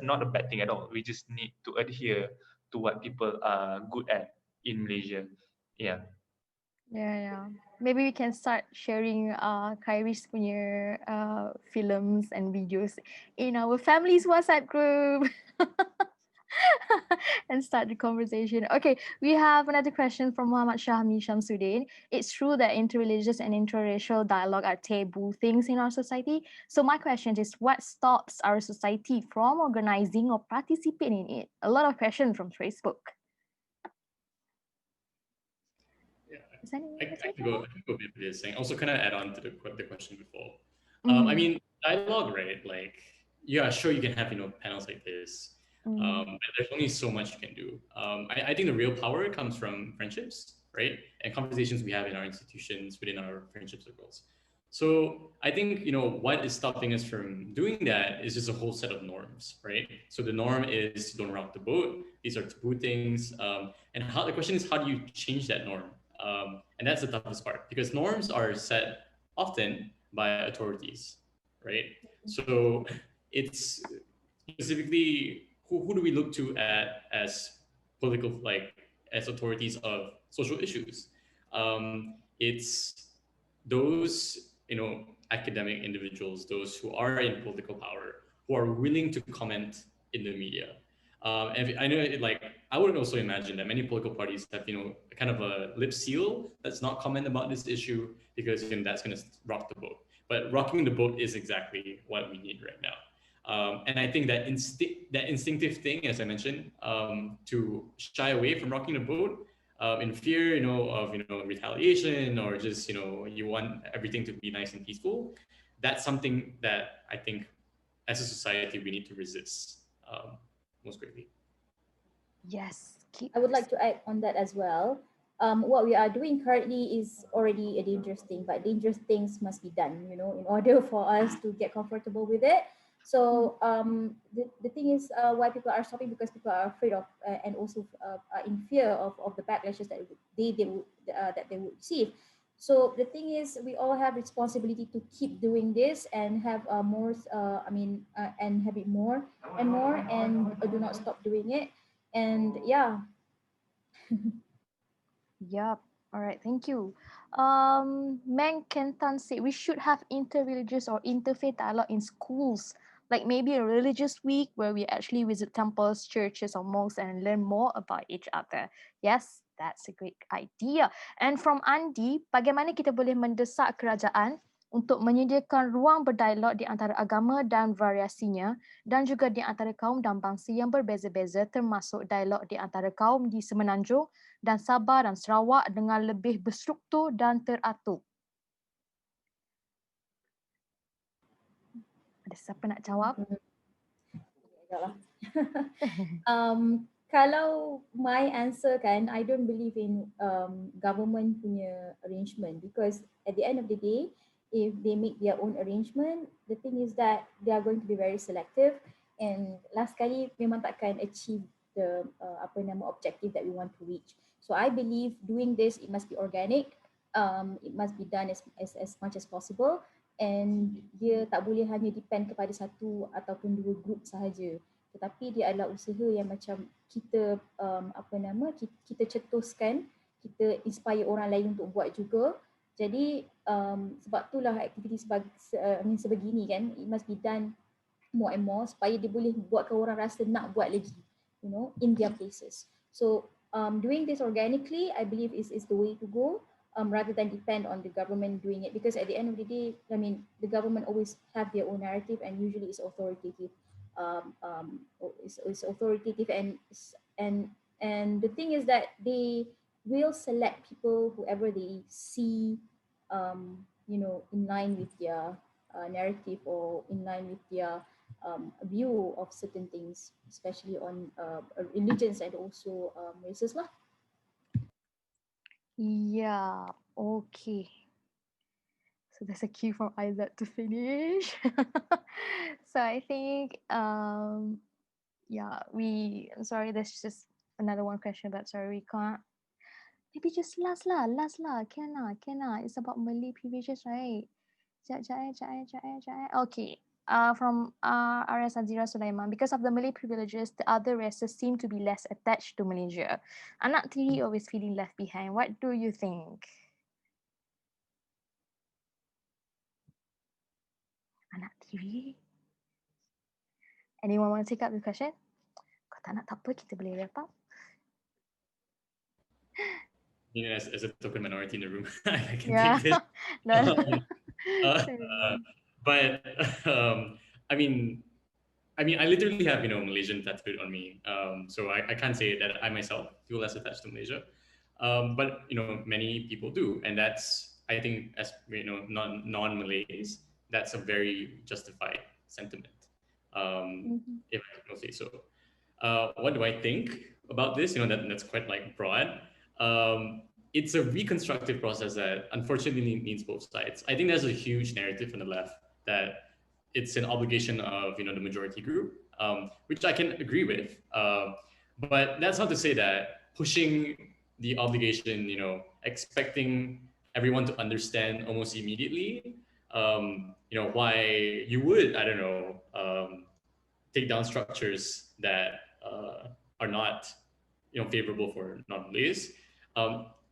E: not a bad thing at all. We just need to adhere to what people are good at in Malaysia. Yeah.
B: Yeah. Maybe we can start sharing Khairi's punya films and videos in our family's WhatsApp group. And start the conversation. Okay, we have another question from Muhammad Shahmi Shamsuddin. It's true that interreligious and interracial dialogue are taboo things in our society. So my question is, what stops our society from organizing or participating in it? A lot of questions from Facebook.
C: I can go a bit with this, and also kind of add on to the question before.
B: Mm.
C: I mean, dialogue, right? Like, yeah, sure, you can have panels like this, but there's only so much you can do. I think the real power comes from friendships, right, and conversations we have in our institutions within our friendship circles. So I think what is stopping us from doing that is just a whole set of norms, right? So the norm is don't rock the boat. These are taboo things, and the question is, how do you change that norm? And that's the toughest part, because norms are set often by authorities, right? So it's specifically who do we look to as political, like as authorities of social issues? It's those academic individuals, those who are in political power, who are willing to comment in the media. And I know, I would also imagine that many political parties have, kind of a lip seal that's not comment about this issue, because that's going to rock the boat. But rocking the boat is exactly what we need right now. And I think that instinctive thing, as I mentioned, to shy away from rocking the boat, in fear, of retaliation, or just you want everything to be nice and peaceful. That's something that I think, as a society, we need to resist. Most greatly.
B: Yes.
D: I would like to add on that as well. what we are doing currently is already a dangerous thing, but dangerous things must be done, you know, in order for us to get comfortable with it. So the thing is, why people are stopping, because people are afraid of and also are in fear of the backlashes that they would receive. So the thing is, we all have responsibility to keep doing this and have more. And have it more and more, and do not stop doing it. And yeah.
B: Yep. All right. Thank you. Meng Kentan said we should have interreligious or interfaith dialogue in schools, like maybe a religious week where we actually visit temples, churches, or mosques and learn more about each other. Yes, that's a great idea. And from Andi, bagaimana kita boleh mendesak kerajaan untuk menyediakan ruang berdialog di antara agama dan variasinya, dan juga di antara kaum dan bangsa yang berbeza-beza, termasuk dialog di antara kaum di Semenanjung dan Sabah dan Sarawak dengan lebih berstruktur dan teratur. Ada siapa nak jawab?
D: Kalau my answer kan, I don't believe in government punya arrangement, because at the end of the day, if they make their own arrangement, the thing is that they are going to be very selective, and last kali memang takkan achieve the objective that we want to reach. So I believe doing this, it must be organic, it must be done as much as possible, and dia tak boleh hanya depend kepada satu ataupun dua group sahaja, tetapi dia adalah usaha yang macam kita kita cetuskan, kita inspire orang lain untuk buat juga. Jadi sebab itulah aktiviti sebegini kan, it must be done more and more supaya dia boleh buatkan orang rasa nak buat lagi, you know, in their places. So doing this organically, I believe is the way to go, rather than depend on the government doing it, because at the end of the day, I mean, the government always have their own narrative and usually it's authoritative. Is authoritative, and the thing is that they will select people whoever they see you know, in line with their narrative or in line with their view of certain things, especially on religions and also races lah.
B: Yeah, okay. So there's a cue from Isaac to finish. So I think, yeah, I'm sorry, there's just another one question, but sorry, we can't. Maybe just last lah, can lah. It's about Malay privileges, right? Okay. From Arya Azira Sulaiman, because of the Malay privileges, the other races seem to be less attached to Malaysia. Anak tiri always feeling left behind. What do you think? Anak tiri? Anyone want to take up the question? Kalau tak nak, tak apa, kita boleh wrap up.
C: You know, as a token minority in the room, I can
B: Yeah.
C: take this.
B: No.
C: But I mean, I literally have, you know, Malaysian tattooed on me. So I can't say that I myself feel less attached to Malaysia. But you know, many people do, and that's, I think, as you know, non-Malays, that's a very justified sentiment. If I can say so. What do I think about this? You know, that's quite like broad. It's a reconstructive process that unfortunately needs both sides. I think there's a huge narrative on the left that it's an obligation of, you know, the majority group, which I can agree with. But that's not to say that pushing the obligation, you know, expecting everyone to understand almost immediately, you know, why you would, I don't know, take down structures that are not, you know, favorable for non-Malays,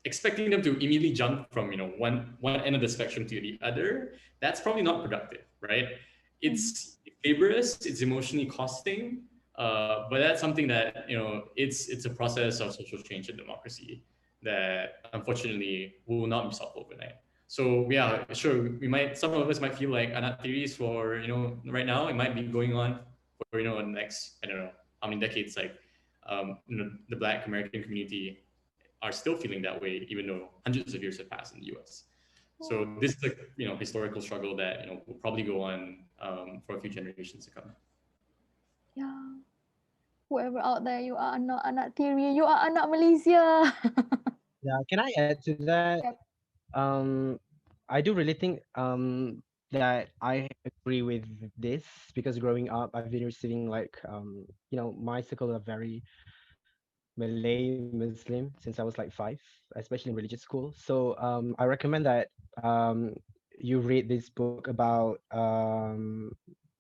C: expecting them to immediately jump from, you know, one end of the spectrum to the other, that's probably not productive, right? It's laborious, it's emotionally costing, but that's something that, you know, it's a process of social change and democracy that unfortunately will not be solved overnight. So yeah, sure, some of us might feel like anak tiris for, you know, right now, it might be going on for, you know, the next, I don't know how many decades, like you know, the Black American community are still feeling that way, even though hundreds of years have passed in the US. So this is a, you know, historical struggle that, you know, will probably go on for a few generations to come.
B: Yeah. Whoever out there, you are not anak tiri, you are anak Malaysia.
F: Yeah, can I add to that?
B: Yep.
F: Um, I do really think that I agree with this because growing up, I've been receiving like my circle are very Malay Muslim since I was like 5, especially in religious school. So I recommend that you read this book about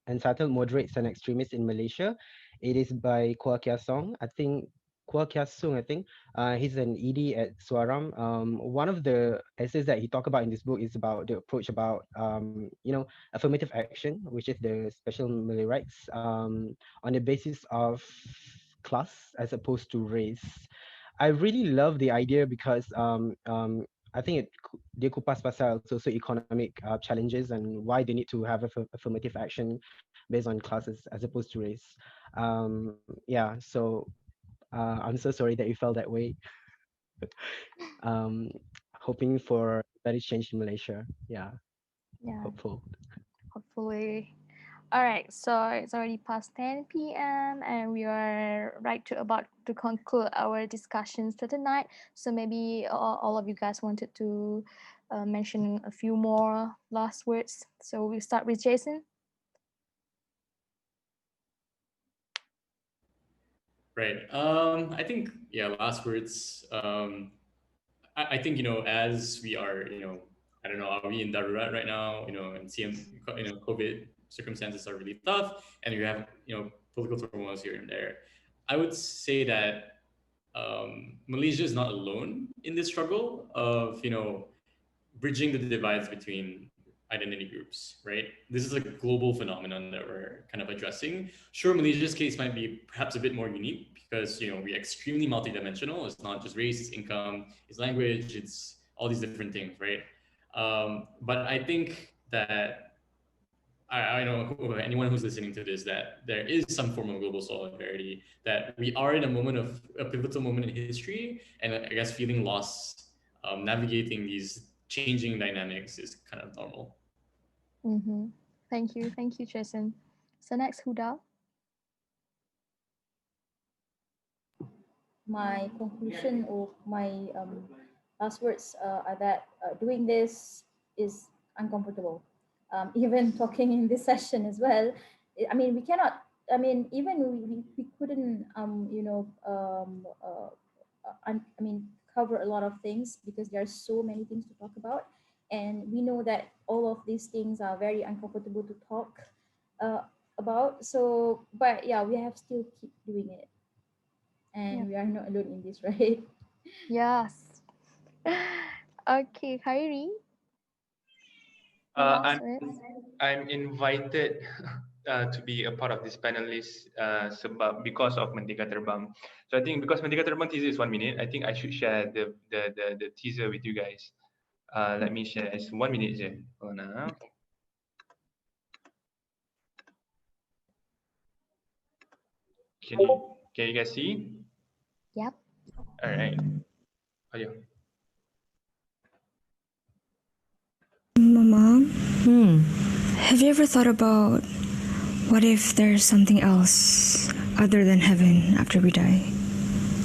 F: entitled Moderates and Extremists in Malaysia. It is by Kwa Kia Song. I think Kwa Kia Sung, I think. He's an ED at Suaram. One of the essays that he talked about in this book is about the approach about affirmative action, which is the special Malay rights, on the basis of class as opposed to race. I really love the idea because I think dia kupas pasal socio-economic challenges and why they need to have affirmative action based on classes as opposed to race. Yeah, so I'm so sorry that you felt that way. um, Hoping for better change in Malaysia. Yeah,
B: Yeah,
F: hopeful.
B: hopefully. All right, so it's already past 10 p.m. and we are about to conclude our discussions for tonight. So maybe all of you guys wanted to mention a few more last words. So we'll start with Jason.
C: Right. I think, yeah, last words. I think, as we are, I don't know, are we in Darurat right now? And COVID circumstances are really tough, and you have, political turmoils here and there. I would say that Malaysia is not alone in this struggle of, bridging the divides between identity groups, right? This is a global phenomenon that we're kind of addressing. Sure, Malaysia's case might be perhaps a bit more unique because, we're extremely multidimensional. It's not just race, it's income, it's language, it's all these different things, right? But I think that I know anyone who's listening to this that there is some form of global solidarity, that we are in a pivotal moment in history, and I guess feeling lost, navigating these changing dynamics is kind of normal.
B: Mm-hmm. Thank you, Jason. So next, Huda.
D: My conclusion of my last words are that doing this is uncomfortable. Even talking in this session as well. I mean, we cannot. I mean, even we couldn't. I mean, cover a lot of things because there are so many things to talk about, and we know that all of these things are very uncomfortable to talk uh, about. So, but yeah, we have still keep doing it, and
B: Yep.
D: we are not alone in this, right?
B: Yes. Okay, Khairi.
E: Uh,
B: Last
E: I'm
B: words.
E: I'm invited to be a part of this panelist because of Mentega Terbang. So I think because Mentega Terbang teaser is 1 minute, I think I should share the teaser with you guys. Let me share. It's 1 minute. Je. Oh, nah. Can you guys see?
B: Yep.
E: All right. Ayo.
G: Mama, have you ever thought about what if there's something else other than heaven after we die?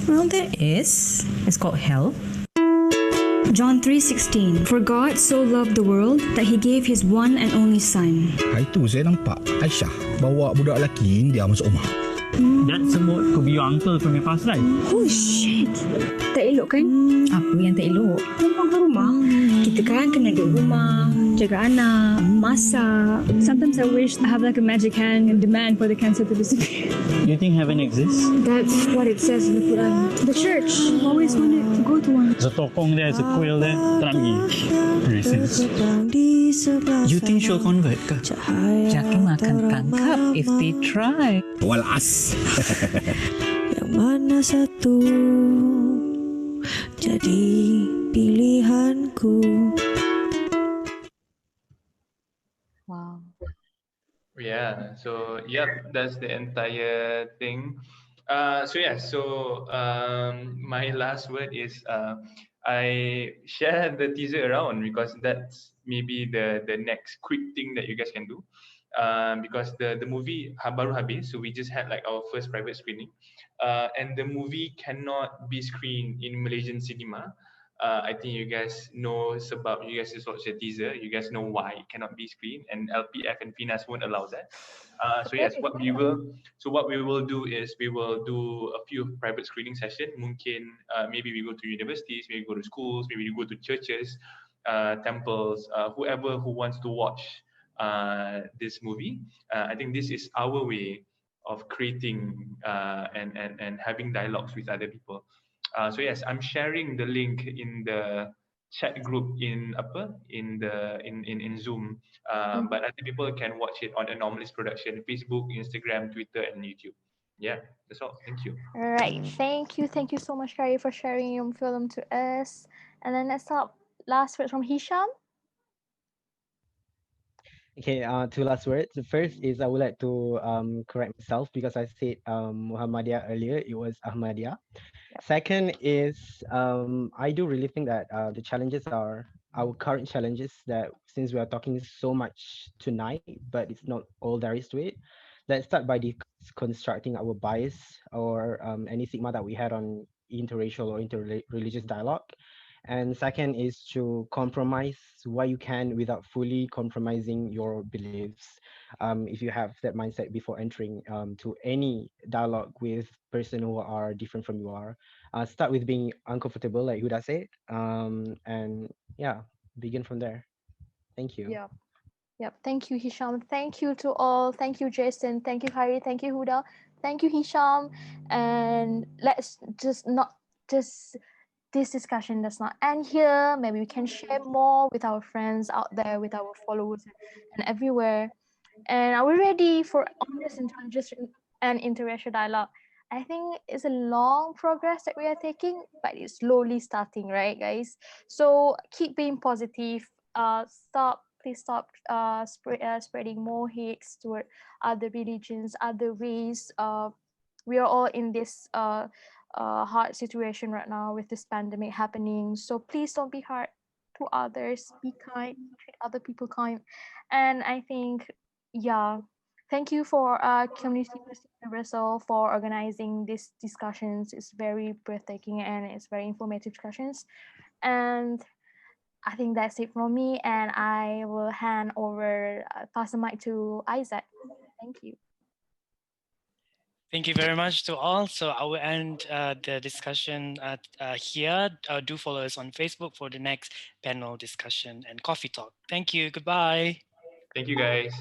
H: Well, there is. It's called hell.
G: John 3:16. For God so loved the world that he gave his one and only son.
I: Hari tu saya nampak Aisyah bawa budak lelaki dia masuk rumah.
J: That's what could be your uncle from your past life.
G: Oh shit. Tak elok kan?
H: Apa yang tak elok?
G: Perempuan ke rumah. Kita kan kena duduk rumah, jaga anak, masak. Sometimes I wish I have like a magic hand and demand for the cancer to disappear.
J: You think heaven exists?
G: That's what it says in the Quran. The church always wanted to go to one.
J: There's a tokong there, there's a quail there. Tak nak pergi. Racist.
H: You think she'll convert ke? Jakim akan tangkap if they try.
I: Walas.
K: Yang mana satu jadi pilihanku.
B: Wow.
E: Yeah. So that's the entire thing. My last word is I share the teaser around because that's maybe the next quick thing that you guys can do. Because the movie baru habis, so we just had like our first private screening, and the movie cannot be screened in Malaysian cinema I think you guys know sebab you guys just watch the teaser. You guys know why it cannot be screened, and LPF and FINAS won't allow that. So yes, what we will do is we will do a few private screening session. Mungkin maybe we go to universities, maybe go to schools, maybe we go to churches, temples, whoever who wants to watch this movie. I think this is our way of creating and having dialogues with other people. So yes, I'm sharing the link in the chat group in Zoom. But other people can watch it on Anomalous Production, Facebook, Instagram, Twitter, and YouTube. Yeah, that's all. Thank you.
B: All right. Thank you so much, Khairi, for sharing your film to us. And then let's start last words from Hisham.
F: Okay, two last words. The first is I would like to correct myself because I said Muhammadiyah earlier. It was Ahmadiyah. Second is I do really think that the challenges are our current challenges, that since we are talking so much tonight, but it's not all there is to it. Let's start by deconstructing our bias or any stigma that we had on interracial or interreligious dialogue. And second is to compromise what you can without fully compromising your beliefs. If you have that mindset before entering to any dialogue with person who are different from you are, start with being uncomfortable, like Huda said, and yeah, begin from there. Thank you.
B: Yep. Thank you, Hisham. Thank you to all. Thank you, Jason. Thank you, Khairi. Thank you, Huda. Thank you, Hisham. And let's just not just this discussion does not end here. Maybe we can share more with our friends out there, with our followers and everywhere. And are we ready for honest, intelligent, and interracial dialogue? I think it's a long progress that we are taking, but it's slowly starting, right, guys? So keep being positive. Please stop spreading more hate toward other religions, other race. We are all in this hard situation right now with this pandemic happening. So please don't be hard to others. Be kind, treat other people kind. And I think, yeah, thank you for Community Universal for organizing these discussions. It's very breathtaking and it's very informative discussions. And I think that's it from me. And I will hand over, pass the mic to Isaac. Thank you.
A: Thank you very much to all. So I will end the discussion here. Do follow us on Facebook for the next panel discussion and coffee talk. Thank you. Goodbye.
E: Thank you, guys.